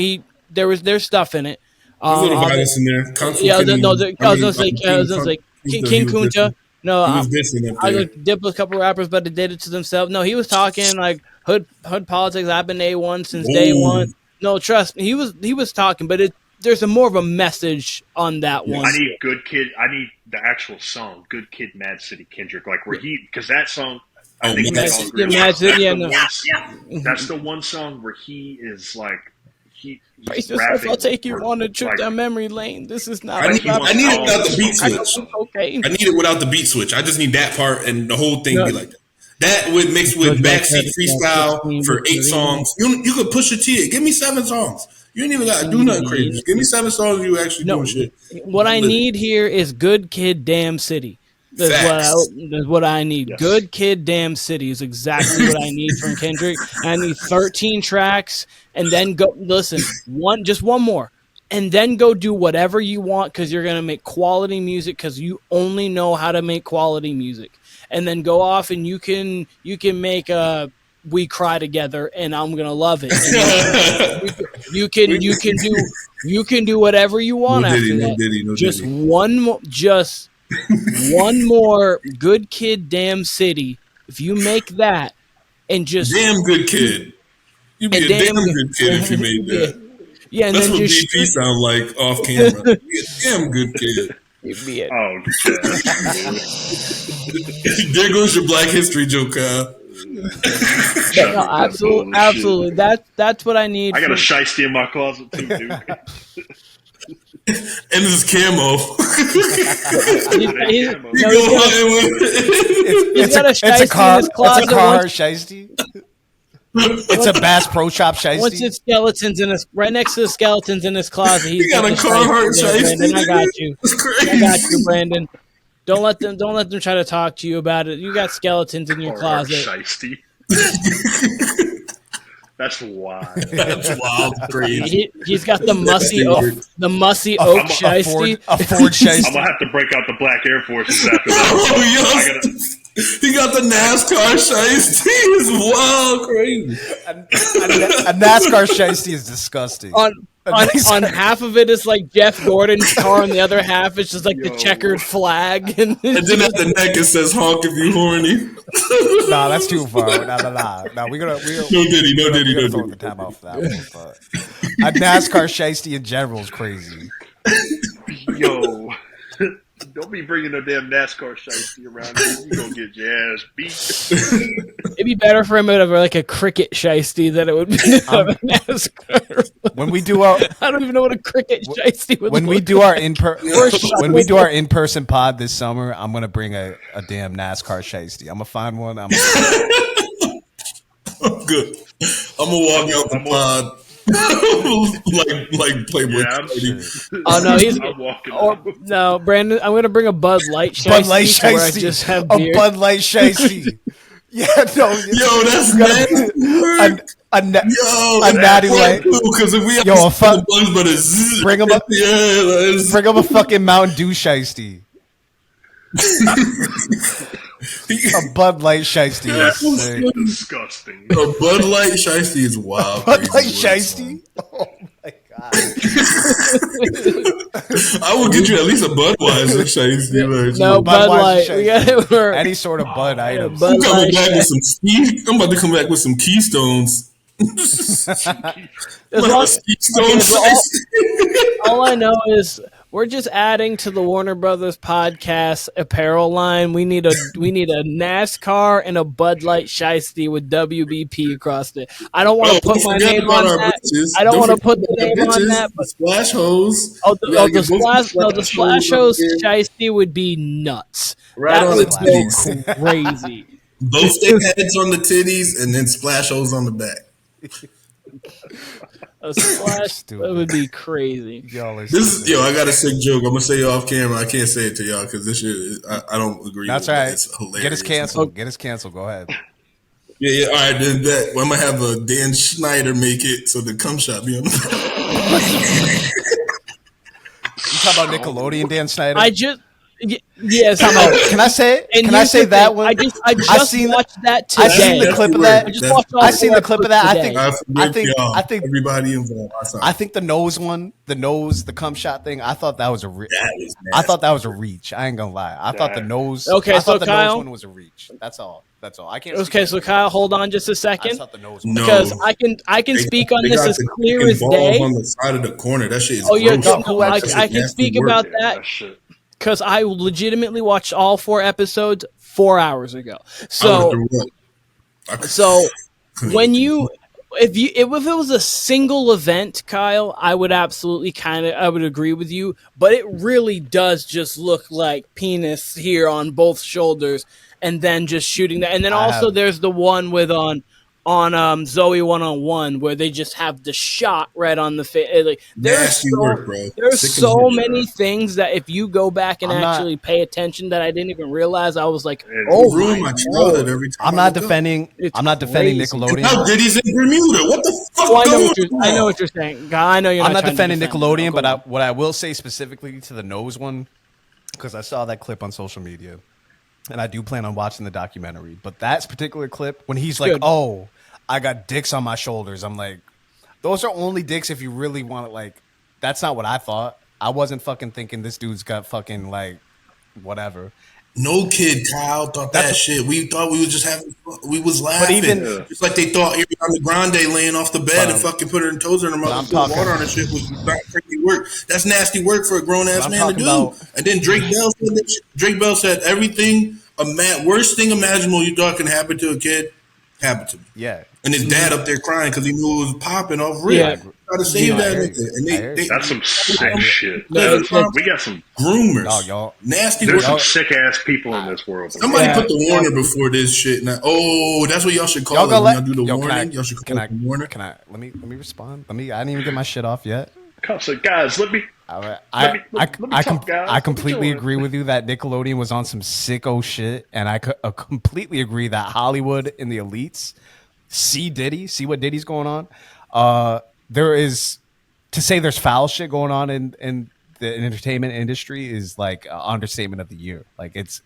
there's stuff in it. There's a little violence in there. I was gonna say King Kunta. No, I did with a couple rappers, but they did it to themselves. No, he was talking like hood politics. I've been A1 since day one. No, trust me, he was talking, but there's more of a message on that one. I need Good Kid. I need the actual song, Good Kid, Mad City, Kendrick. Like where because that song. I think we all agree. That's the one song where he is like he's rapping. I'll take you on a trip down memory lane. This is not. I need it without the beat switch. Okay. I need it without the beat switch. I just need that part and the whole thing be like that. That would mixed with backseat freestyle for 8 songs. You could push a T. Give me 7 songs. You ain't even got to do nothing crazy. Just give me 7 songs. You actually doing shit. What I need here is Good Kid, Damn City. That's what I need. Yes. Good Kid, Damn City is exactly what I need from Kendrick. I need 13 tracks, and then go listen just one more, and then go do whatever you want because you're gonna make quality music because you only know how to make quality music, and then go off and you can make We Cry Together, and I'm gonna love it. You can do whatever you want after that. One more Good Kid, Damn City. If you make that and just damn good kid, you'd be a damn good kid if you made that. Yeah, and that's then what BP sound like off camera. Be a damn good kid. Oh, there goes your Black History joke, Kyle. No, absolutely. That's what I need. I got a shiesty in my closet too, dude. And this is camo. He's got a shiesty in his closet. It's a car shiesty. It's a Bass Pro Shop shiesty. Once it's skeletons in his right next to the skeletons in his closet, he got a Carhartt shiesty. I got you. I got you, Branndon. Don't let them try to talk to you about it. You got skeletons in your closet. Shiesty. That's wild. That's wild, crazy. He's got the mussy oak shiesty. A Ford shiesty. I'm gonna have to break out the black Air Forces after that. He got the NASCAR shiesty. It's wild, crazy. A NASCAR shiesty is disgusting. On half of it is like Jeff Gordon's car, and the other half is just like the checkered flag. And then at the neck it says "honk if you horny." Nah, that's too far. Nah. We gonna no Diddy. Throw the time off that one, A NASCAR shiesty in general is crazy. Yo, don't be bringing no damn NASCAR shiesty around here. You gonna get your ass beat. It'd be better for him to have like a cricket shiesty than it would be to have a NASCAR. When we do our, I don't even know what a cricket shiesty would when look we do like. our when we do our in-person pod this summer, I'm gonna bring a damn NASCAR shiesty. I'm gonna find one. I'm good. I'm gonna walk out the pod like Playboy. Yeah, Oh no, he's I'm walking. no, Branndon. I'm gonna bring a Bud Light shiesty. Bud Light where I shiesty. just have A beer. Bud Light shiesty. Yeah, no. Yo, that's nasty work. A natty light. Because if we Yo, have Bugs Brothers, bring him up. Yeah, Bring him a fucking Mountain Dew shiesty. A Bud Light shiesty. That's is sick. disgusting. a Bud Light shiesty is wild. Bud Light crazy shiesty. Oh my god. I will get you at least a Budweiser shiesty. Like, No, Bud Light. Shiesty. We got it. Any sort of Bud item. Bud I'm coming Light back with shiesty. some I'm about to come back with some Keystones. As long- Keystone so shiesty. all I know is we're just adding to the Warner Brothers Podcast apparel line. We need a NASCAR and a Bud Light shiesty with WBP across it. I don't want to put my name on that. I don't want to put the name on that. But Splash hose. The splash hose shiesty would be nuts. Right That on would the go crazy. Both stick heads on the titties and then splash hose on the back. A splash Stupid. that would be crazy. Y'all are This is stupid. I got a sick joke. I'm gonna say it off camera. I can't say it to y'all because this shit. I don't agree. That's with all it. right. It's hilarious. Get us canceled. Get us canceled. Go ahead. Yeah. All right. Then that. I'm gonna have a Dan Schneider make it so the cum shot be on the. You talk about Nickelodeon, Dan Snyder? Yes. Can I say it? And Can I here's say the that thing, one? I just seen watched that today. I seen the clip of that. I just watched all I seen the clip of that. today. I think everybody involved. I think the nose one, the cum shot thing. I thought that was a reach. That is I thought that was a reach. I ain't gonna lie. I thought the nose. Okay, I so thought the Kyle- nose one was a reach. That's all. I can't. Okay, so Kyle, hold on just a I second, thought the nose. No. because I can speak on They this got as the clear fucking as balls day. on the side of the corner. That shit is Oh yeah, gross. no, I That shit can nasty speak work. about Yeah, that shit. because I legitimately watched all 4 episodes 4 hours ago. I So would've threw up. so when you if it was a single event, Kyle, I would absolutely I would agree with you, but it really does just look like penis here on both shoulders and then just shooting that. And then also there's the one with on Zoe 101 where they just have the shot right on the face. Like, Nasty work, bro. there's Sick so as shit. many things that if you go back and I'm not- actually pay attention that I didn't even realize, I was like, And oh You ruin my my childhood every time. I'm I not look up. defending. It's I'm not defending crazy. Nickelodeon. How did he's in Bermuda? What the fuck? Oh, I know going what you're. I know what you're saying. I know you're. I'm not not trying to defending defend Nickelodeon, it. but what I will say specifically to the nose one, because I saw that clip on social media, and I do plan on watching the documentary. But that particular clip, when he's like, Good. "Oh, I got dicks on my shoulders," I'm like, those are only dicks if you really want it. Like, that's not what I thought. I wasn't fucking thinking this dude's got fucking like whatever. No kid, Kyle, thought that shit. We thought we was just having fun. We was laughing. even- Just like they thought Ariana Grande laying off the bed and fucking put her toes in her mouth I'm and put talking- water on her shit was not freaky work. That's nasty work for a grown ass I'm man to talking do. about- And then Drake Bell said that shit. Drake Bell said everything, worst thing imaginable you thought can happen to a kid happened to me. Yeah, And his dad up there crying because he knew it was popping off real. Yeah. Try to save Yeah, I that hear nigga. you. And I hear they you. That's some sick shit. No, We got some. groomers. Dog, y'all. Nasty There's work. some sick ass people in this world. Somebody Yeah. put the Warner before this shit. Now, that's what y'all should call y'all it. gonna When let y'all do the yo, warning, y'all should call it the Warner. Can I let me respond? I didn't even get my shit off yet. So guys, let me. All right. Let me talk, guys. I Let me completely join. agree with you that Nickelodeon was on some sicko shit, and I completely agree that Hollywood and the elites see what Diddy's going on. There is, to say there's foul shit going on in the entertainment industry is like an understatement of the year. Like it's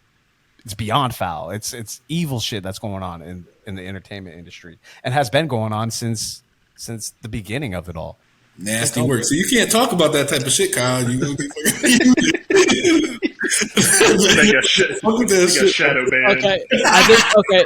beyond foul. It's evil shit that's going on in the entertainment industry and has been going on since the beginning of it all. Nasty work. So you can't talk about that type of shit, Kyle. You gonna be They got shadow banned. Okay, I think. Okay,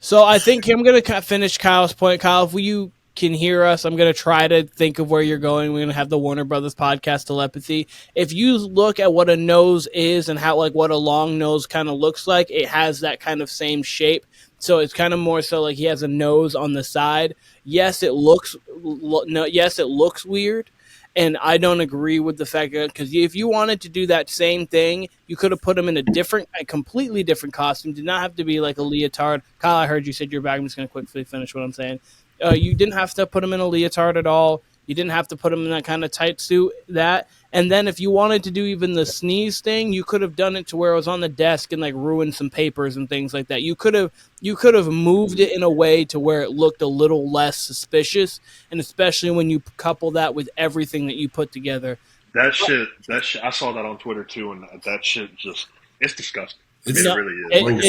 so I think I'm gonna finish Kyle's point. Kyle, will you can hear us, I'm going to try to think of where you're going. We're going to have the Warner Brothas Podcast telepathy. If you look at what a nose is and how like what a long nose kind of looks like, it has that kind of same shape. So it's kind of more so like he has a nose on the side. Yes, it looks weird. And I don't agree with the fact that, because if you wanted to do that same thing, you could have put him in a completely different costume. Did not have to be like a leotard. Kyle, I heard you said you're back. I'm just going to quickly finish what I'm saying. You didn't have to put him in a leotard at all. You didn't have to put him in that kind of tight suit. And then if you wanted to do even the sneeze thing, you could have done it to where it was on the desk and like ruined some papers and things like that. You could have moved it in a way to where it looked a little less suspicious, and especially when you couple that with everything that you put together. That shit, I saw that on Twitter too, and that shit it's disgusting. It really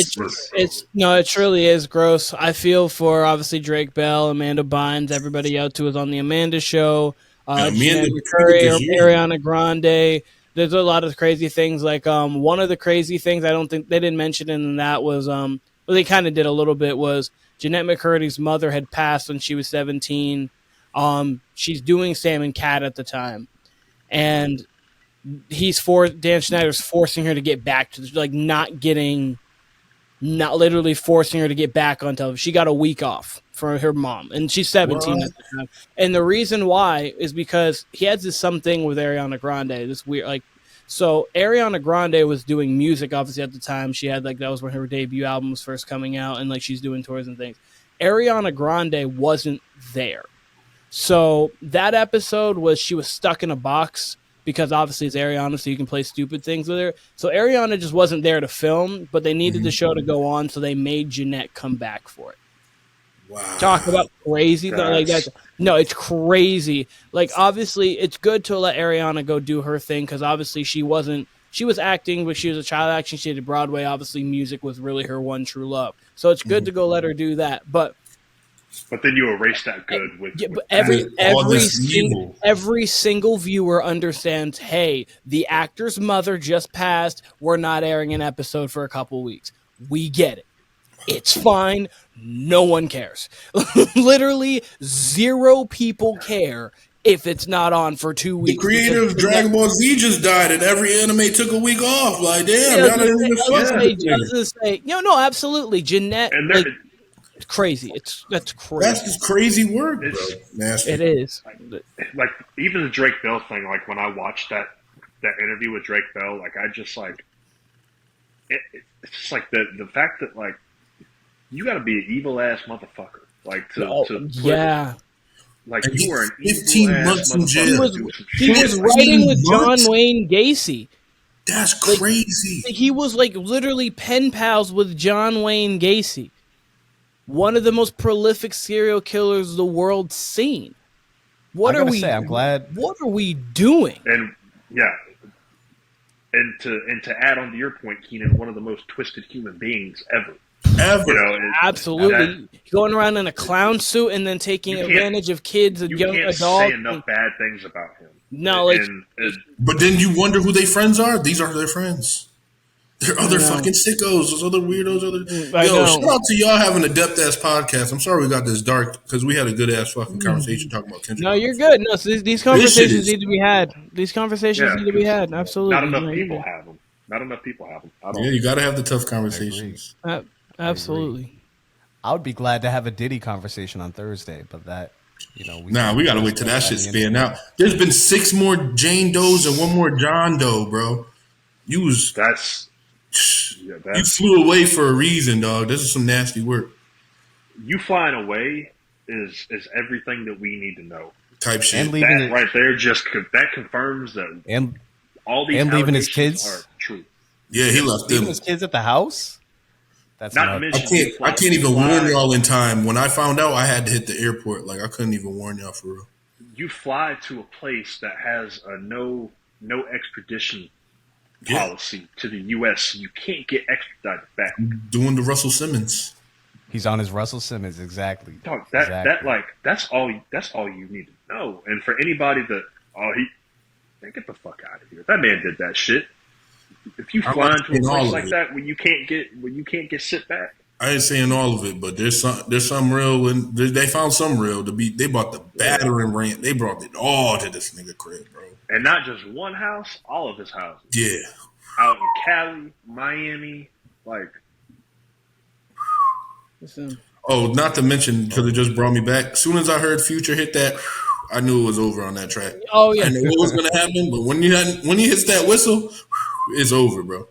is. It truly is gross. I feel for obviously Drake Bell, Amanda Bynes, everybody else who was on the Amanda Show, Jeanette McCurry, Ariana Grande. There's a lot of crazy things. Like one of the crazy things I don't think they didn't mention in that was well, they kind of did a little bit, was Jeanette McCurdy's mother had passed when she was 17. She's doing Sam and Cat at the time, and Dan Schneider's forcing her to get back to like not literally forcing her to get back on television. She got a week off for her mom, and she's 17 at the time. And the reason why is because he had this something with Ariana Grande, this weird like. So Ariana Grande was doing music obviously at the time. She had like that was when her debut album was first coming out, and like she's doing tours and things. Ariana Grande wasn't there, so that episode was she was stuck in a box. Because obviously it's Ariana, so you can play stupid things with her. So Ariana just wasn't there to film, but they needed the show to go on, so they made Jeanette come back for it. Wow. Talk about crazy. Like that. No, it's crazy. Like, obviously, it's good to let Ariana go do her thing, because obviously she was acting, but she was a child acting. She did Broadway. Obviously, music was really her one true love. So it's good to go let her do that. But then you erase that good with but every single viewer understands, hey, the actor's mother just passed. We're not airing an episode for a couple weeks. We get it. It's fine. No one cares. Literally 0 people care if it's not on for 2 weeks. The creator of Dragon Ball Z just died, and every anime took a week off. Like, damn, no, absolutely. Jeanette, it's crazy. That's crazy. That's just crazy work, bro. Nasty. It is. Like even the Drake Bell thing. Like when I watched that interview with Drake Bell, like I just like it's just like the fact that like you got to be an evil ass motherfucker. Like like you were an 15 months in jail. He was writing with John Wayne Gacy. That's crazy. He was like literally pen pals with John Wayne Gacy. One of the most prolific serial killers the world's seen. I'm glad. What are we doing? And to add on to your point, Keenan, one of the most twisted human beings ever. You know, absolutely. Going around in a clown suit and then taking advantage of kids and young adults. You can't say enough bad things about him. No, but then you wonder who their friends are. These are their friends. They're other fucking sickos. Those other weirdos. Shout out to y'all having a depth-ass podcast. I'm sorry we got this dark because we had a good-ass fucking conversation talking about Kendrick. No, you're good. No, so these conversations need to be had. These conversations need to be had. Absolutely. Not enough people have them. Yeah, you got to have the tough conversations. Absolutely. I would be glad to have a Diddy conversation on Thursday, but that, we got to wait till that shit span out. There's been 6 more Jane Does and 1 more John Doe, bro. You flew away for a reason, dog. This is some nasty work. You flying away is everything that we need to know. Type shit. And that right there that confirms that all these leaving his kids are true. Yeah, he left them. Leaving his kids at the house. That's not to mention. I can't even warn y'all in time. When I found out, I had to hit the airport. Like I couldn't even warn y'all for real. You fly to a place that has a no extradition policy to the U.S. You can't get extradited back. Doing the Russell Simmons. He's on his Russell Simmons, exactly. Dog, that's all you need to know. And for anybody that get the fuck out of here. That man did that shit. If you fly into a place like that where you can't get sit back, I ain't saying all of it, but there's some real, and they found some real to be. They brought the battering ram. They brought it all to this nigga crib, bro. And not just one house, all of his houses. Yeah. Out in Cali, Miami, like. Listen. Oh, not to mention, because it just brought me back. As soon as I heard Future hit that, I knew it was over on that track. Oh yeah, I knew what was gonna happen, but when he hits that whistle, it's over, bro.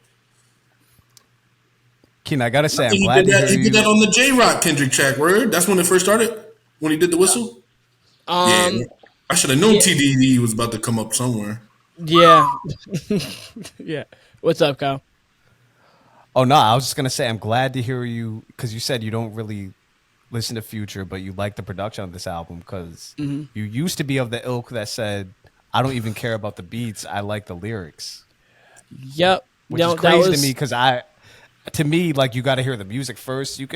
Keenan, I gotta say, I'm glad to hear you. He did that on the J-Rock Kendrick track, word. That's when it first started. When he did the whistle. Yeah, I should have known TDD was about to come up somewhere. Yeah, yeah. What's up, Kyle? Oh no, I was just gonna say I'm glad to hear you because you said you don't really listen to Future, but you like the production of this album because you used to be of the ilk that said, "I don't even care about the beats. I like the lyrics." Yep, which is crazy to me because to me, like, you got to hear the music first. I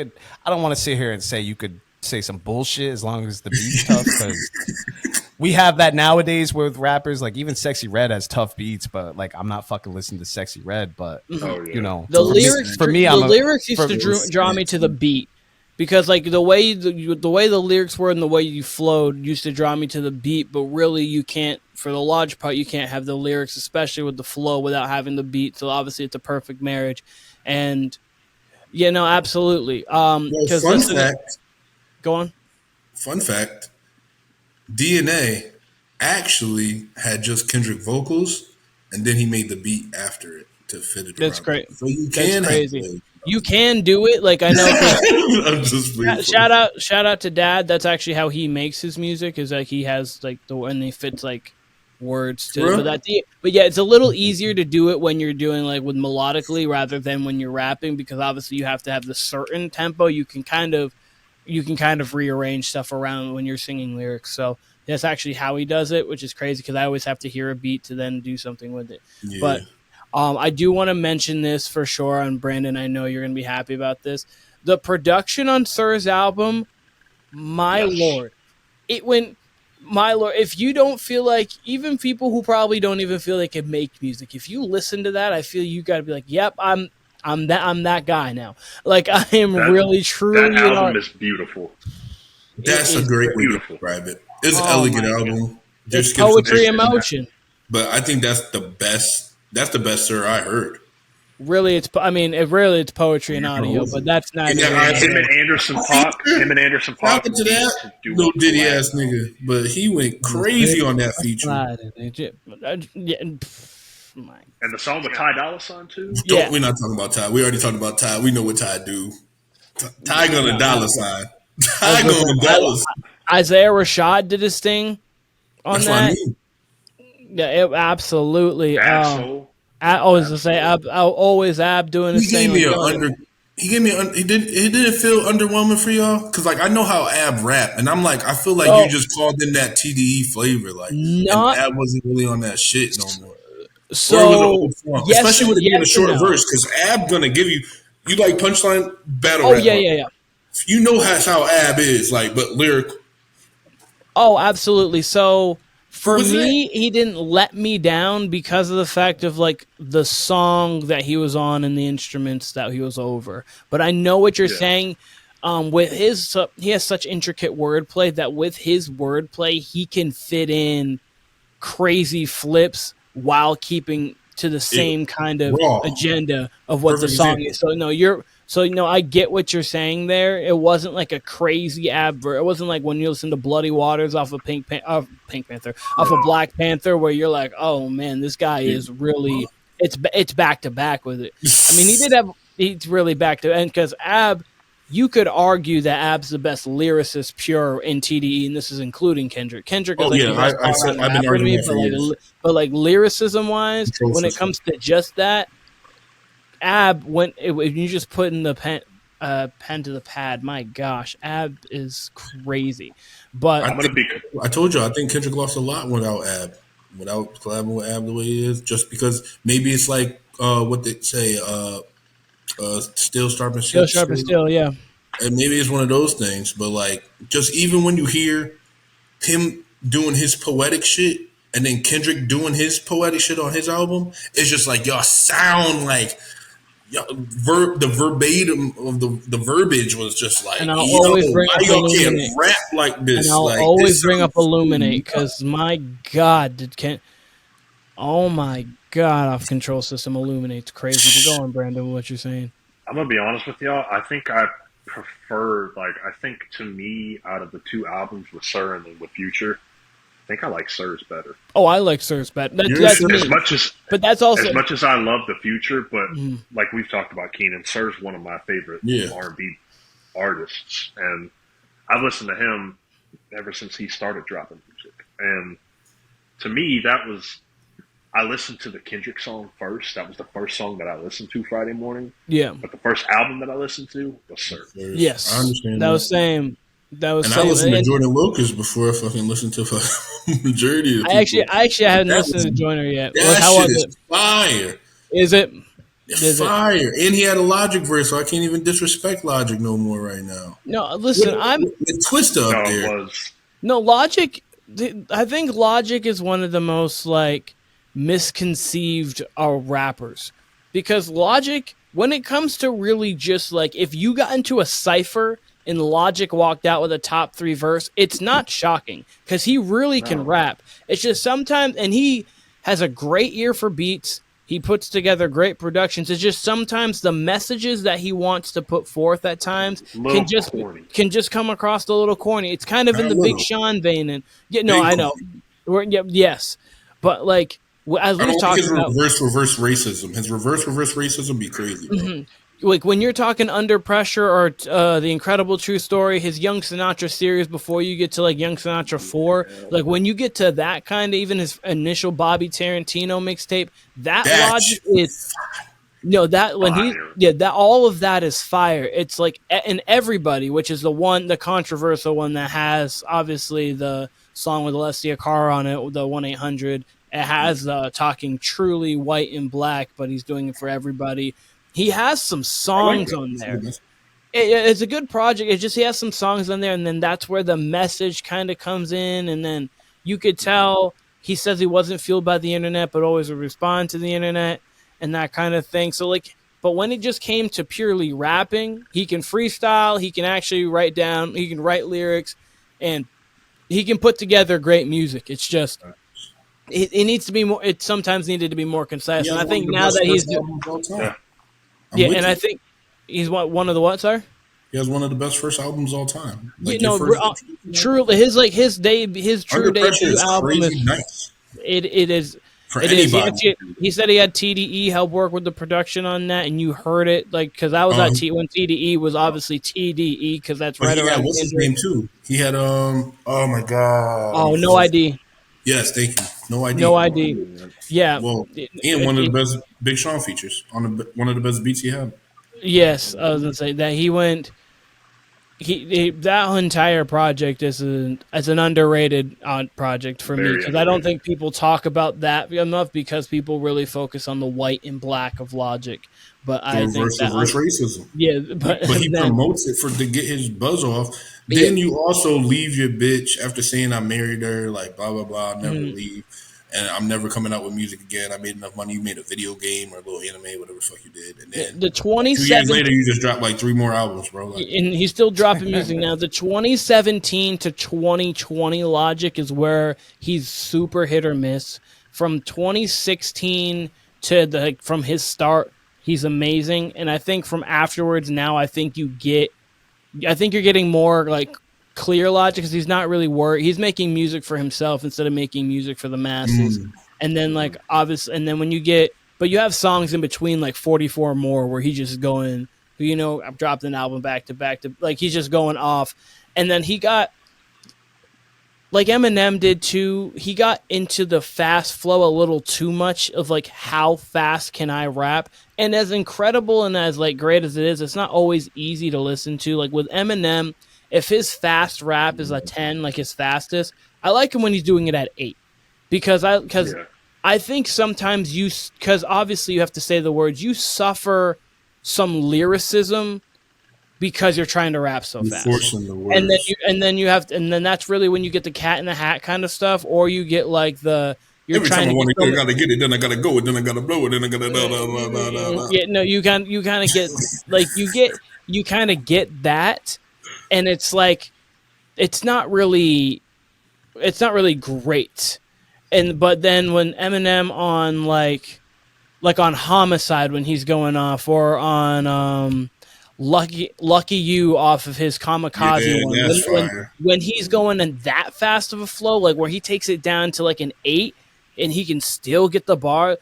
don't want to sit here and say you could say some bullshit as long as the beat's tough because we have that nowadays with rappers. Like, even Sexy Red has tough beats, but like, I'm not fucking listening to Sexy Red. But you know, the lyrics for me, the lyrics used to draw me to the beat because like the way the lyrics were and the way you flowed used to draw me to the beat. But really, you can't. For the large part, you can't have the lyrics, especially with the flow, without having the beat. So obviously, it's a perfect marriage. And yeah, no, absolutely. Fun fact. Go on. Fun fact. DNA actually had just Kendrick vocals, and then he made the beat after it to fit it. That's great. So you can That's crazy. You can do it. Like I know. I'm just shout out to Dad. That's actually how he makes his music. Is like he has like and he fits like words to it. But yeah, it's a little easier to do it when you're doing like with melodically rather than when you're rapping because obviously you have to have the certain tempo. You can kind of rearrange stuff around when you're singing lyrics. So that's actually how he does it, which is crazy because I always have to hear a beat to then do something with it. Yeah. But I do want to mention this for sure. And Branndon, I know you're going to be happy about this. The production on Sir's album, Lord, it went. My Lord, if you don't feel like, even people who probably don't even feel they can make music, if you listen to that, I feel you got to be like, "Yep, I'm that guy now." Like I am really truly. That album is beautiful. That's a great way to describe it. It's an elegant album. It's poetry in motion. But I think that's the best. That's the best Sir I heard. Really, it's poetry and audio, but that's not. Him and Anderson .Paak. To that, no Diddy ass nigga, but he went crazy on that feature. And the song with Ty Dolla $ign too. We're not talking about Ty. We already talked about Ty. We know what Ty do. Ty gonna $. Ty gonna $. Isaiah Rashad did his thing on that. What I mean. Yeah, absolutely. I always say Ab doing his thing. He didn't feel underwhelming for y'all because like I know how Ab rap and I'm like I feel like you just called in that TDE flavor like and Ab wasn't really on that shit no more. So yes, especially with it being a short verse because Ab gonna give you like punchline battle. Rap. Yeah. You know how Ab is like, but lyrical. Oh, absolutely. So. For me, he didn't let me down because of the fact of like the song that he was on and the instruments that he was over. But I know what you're saying. With his, he has such intricate wordplay that with his wordplay, he can fit in crazy flips while keeping to the same kind of agenda of what the song is. So I get what you're saying there. It wasn't like a crazy It wasn't like when you listen to Bloody Waters off of Pink Panther, off of Black Panther, where you're like, oh man, this guy is really. It's back to back with it. I mean, he's really back to end because Ab. You could argue that Ab's the best lyricist pure in TDE, and this is including Kendrick. Kendrick is I've been arguing that for years. But like lyricism wise, when it comes to just that. Ab, when you just put in the pen to the pad, my gosh, Ab is crazy. But I told you, I think Kendrick lost a lot without Ab, without collabing with Ab the way he is, just because maybe it's like what they say, still sharp and steel, yeah. And maybe it's one of those things, but like just even when you hear him doing his poetic shit and then Kendrick doing his poetic shit on his album, it's just like y'all sound like the verbatim of the verbiage was just like, and I'll always bring why up y'all can't Illuminate. rap like this? And I'll like, always bring up Illuminate because my God, oh my God, Off Control System Illuminate's crazy. Go on, Branndon, what you're saying. I'm gonna be honest with y'all. I think I prefer, I think to me, out of the two albums with Sir and then with Future, I think I like Sir's better. Oh, I like Sir's better. That's me. But that's also as much as I love the Future, but like we've talked about, Keenan, Sir's one of my favorite R&B artists, and I've listened to him ever since he started dropping music. And to me, I listened to the Kendrick song first. That was the first song that I listened to Friday morning. Yeah. But the first album that I listened to was Sir. Yes. I understand that. Was same. That was and same. I listened to Jordan Lucas before I fucking listened to majority of the people. I actually hadn't listened to Joyner yet. How was it? Fire. Is it? Fire. And he had a Logic verse, so I can't even disrespect Logic no more right now. No, listen, with Twista up there. No, Logic, I think Logic is one of the most, misconceived rappers. Because Logic, when it comes to really just, if you got into a cypher and Logic walked out with a top 3 verse, it's not shocking. Because he really can rap. It's just sometimes, and he has a great ear for beats. He puts together great productions. It's just sometimes the messages that he wants to put forth at times can just come across a little corny. It's kind of in the Big Sean vein. And I know. Yes. But as we've talked about, reverse racism. His reverse racism be crazy, bro. Mm-hmm. When you're talking Under Pressure or The Incredible True Story, his Young Sinatra series before you get to Young Sinatra 4, when you get to that kind of, even his initial Bobby Tarantino mixtape, that Logic is all of that is fire. It's and Everybody, which is the controversial one that has obviously the song with Alessia Cara on it, the 1-800. It has Talking Truly White and Black, but he's doing it for everybody. He has some songs on there. It's a good project. It's just he has some songs on there, and then that's where the message kind of comes in, and then you could tell he says he wasn't fueled by the internet, but always would respond to the internet and that kind of thing. So but when it just came to purely rapping, he can freestyle, he can actually write down, he can write lyrics, and he can put together great music. It's just it needs to be more. It sometimes needed to be more concise, and I think now that he's and I think he's one of the what, sir? He has one of the best first albums all time. Truly, his true debut album is nice. It is. For anybody. He said he had TDE help work with the production on that, and you heard it because I was at when TDE was obviously TDE because that's right around. What's his name too? He had oh my god. Oh, No ID. Yes, thank you. No ID. No ID. Yeah. Well, and one of the best Big Sean features on one of the best beats he had. Yes, I was gonna say that he went. That entire project is an underrated project for me because I don't think people talk about that enough because people really focus on the white and black of Logic. But I think reverse racism. Yeah, but he promotes it to get his buzz off. Then you also leave your bitch after saying I married her, blah blah blah, never leave. And I'm never coming out with music again. I made enough money. You made a video game or a little anime, whatever the fuck you did. And then 2 years later, you just dropped 3 more albums, bro. And he's still dropping music now. The 2017 to 2020 Logic is where he's super hit or miss. From 2016 to from his start, he's amazing. And I think from afterwards now, I think you're getting more clear Logic because he's not really worried. He's making music for himself instead of making music for the masses. And then obviously, and then when you you have songs in between 44 more where he's just going, I've dropped an album back to back to he's just going off. And then he got Eminem did too. He got into the fast flow a little too much of how fast can I rap? And as incredible and as great as it is, it's not always easy to listen to. With Eminem, if his fast rap is a 10, his fastest, I like him when he's doing it at 8. Because I think sometimes because obviously you have to say the words, you suffer some lyricism because you're trying to rap so fast. Forcing the words. And then that's really when you get the Cat in the Hat kind of stuff, or you get the You're Every trying time I want to to get it, I gotta get it, then I gotta go, then I gotta blow it, then I gotta yeah, no, you kind of get like you kind of get that, and it's like it's not really great. And but then when Eminem on like on Homicide when he's going off, or on Lucky You off of his Kamikaze one, when he's going in that fast of a flow, like where he takes it down to like an 8 and he can still get the bar.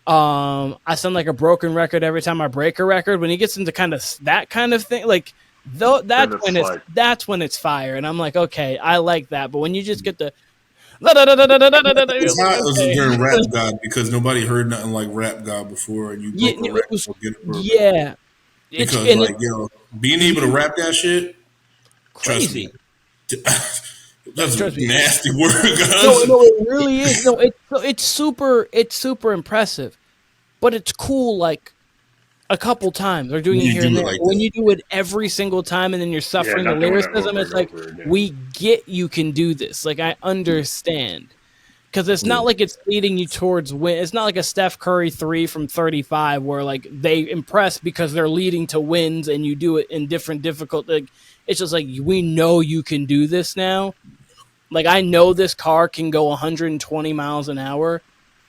I sound like a broken record every time I break a record. When he gets into kind of that kind of thing, like though that's when it's fire, and I'm like, okay, I like that. But when you just get the it's hot as during Rap God because nobody heard nothing like Rap God before, and you broke a record, so get it broken. Yeah, because like being able to rap that shit, crazy. That's nasty work, guys. No, it really is. No, it's super impressive, but it's cool. Like a couple times, they're doing it here and there. Like when you do it every single time, and then you're suffering the lyricism, it's like we get you can do this. Like I understand, because it's not like it's leading you towards win. It's not like a Steph Curry 3 from 35 where like they impress because they're leading to wins, and you do it in different difficult. Like it's just like we know you can do this now. Like, I know this car can go 120 miles an hour,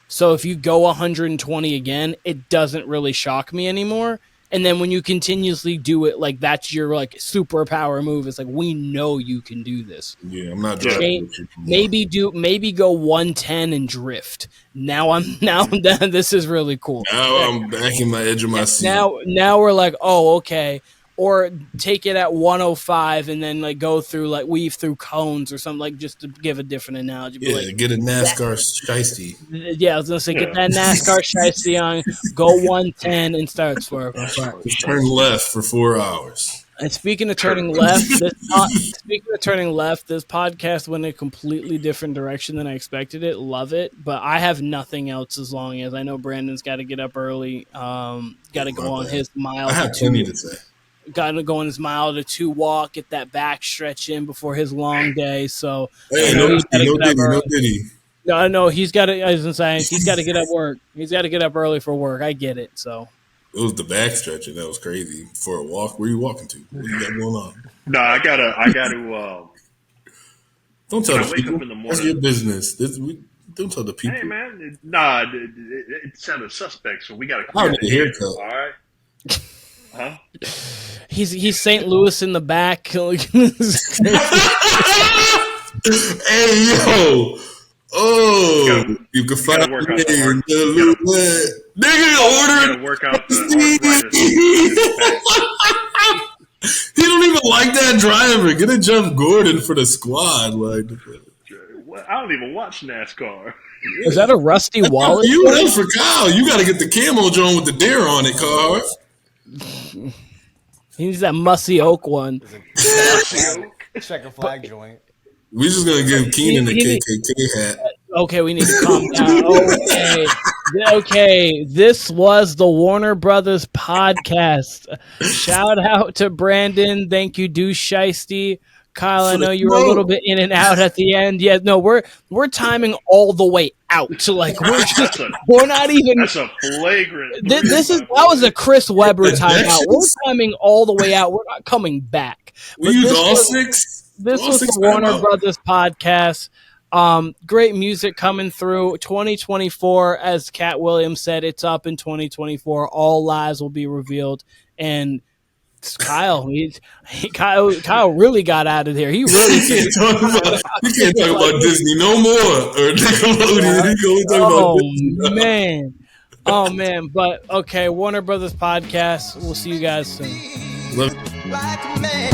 so if you go 120 again, it doesn't really shock me anymore. And then when you continuously do it, like, that's your, like, superpower move. It's like, we know you can do this. Yeah, I'm not driving. Maybe go 110 and drift. Now this is really cool. Now I'm backing my edge of my seat. Now we're like, oh, okay. Or take it at 105 and then like go through like weave through cones or something, like just to give a different analogy. Yeah, like, get a NASCAR shiesty. Yeah, I was gonna say get that NASCAR shiesty on, go 110 and start swerving. Turn left for 4 hours. And speaking of turning left, this podcast went in a completely different direction than I expected it. Love it, but I have nothing else as long as I know Brandon's got to get up early. Got to go on his mile. I have plenty to say. Got to go on his mile to 2 walk, get that back stretch in before his long day. So hey, no Diddy. No, he's got to. I was gonna say he's got to get up work. He's got to get up early for work. I get it. So it was the back stretching that was crazy for a walk. Where you walking to? What you got going on? No, I gotta. Don't tell the wake people. Up in the morning. That's your business. Don't tell the people. Hey man, nah, it's out of suspects, so we gotta. I need a haircut. All right. Huh? He's St. Louis in the back. Hey yo! Oh, you can find me in the nigga ordering. Work out the He don't even like that driver. Get a Jeff Gordon for the squad. Like, I don't even watch NASCAR. Is that a Rusty Wallace? That's for Kyle. You got to get the camo joint with the deer on it, Carl. He needs that Mussy Oak one. Checker flag joint. We just gonna give Keenan the KKK hat. Okay, we need to calm down. Okay. This was the Warner Brothas Podcast. Shout out to Branndon. Thank you, Deuce Shiesty. Kyle, I know you were a little bit in and out at the end. Yeah, no, we're timing all the way out. So like we're not even. That's a flagrant. That was a Chris Webber timeout. We're timing all the way out. We're not coming back. We use all six. This was the Warner Brothas Podcast. Great music coming through. 2024, as Cat Williams said, it's up in 2024. All lies will be revealed, and Kyle really got out of there. He really can't talk about Disney no more or Nickelodeon. Oh man. But okay, Warner Brothas Podcast. We'll see you guys soon. Like a man.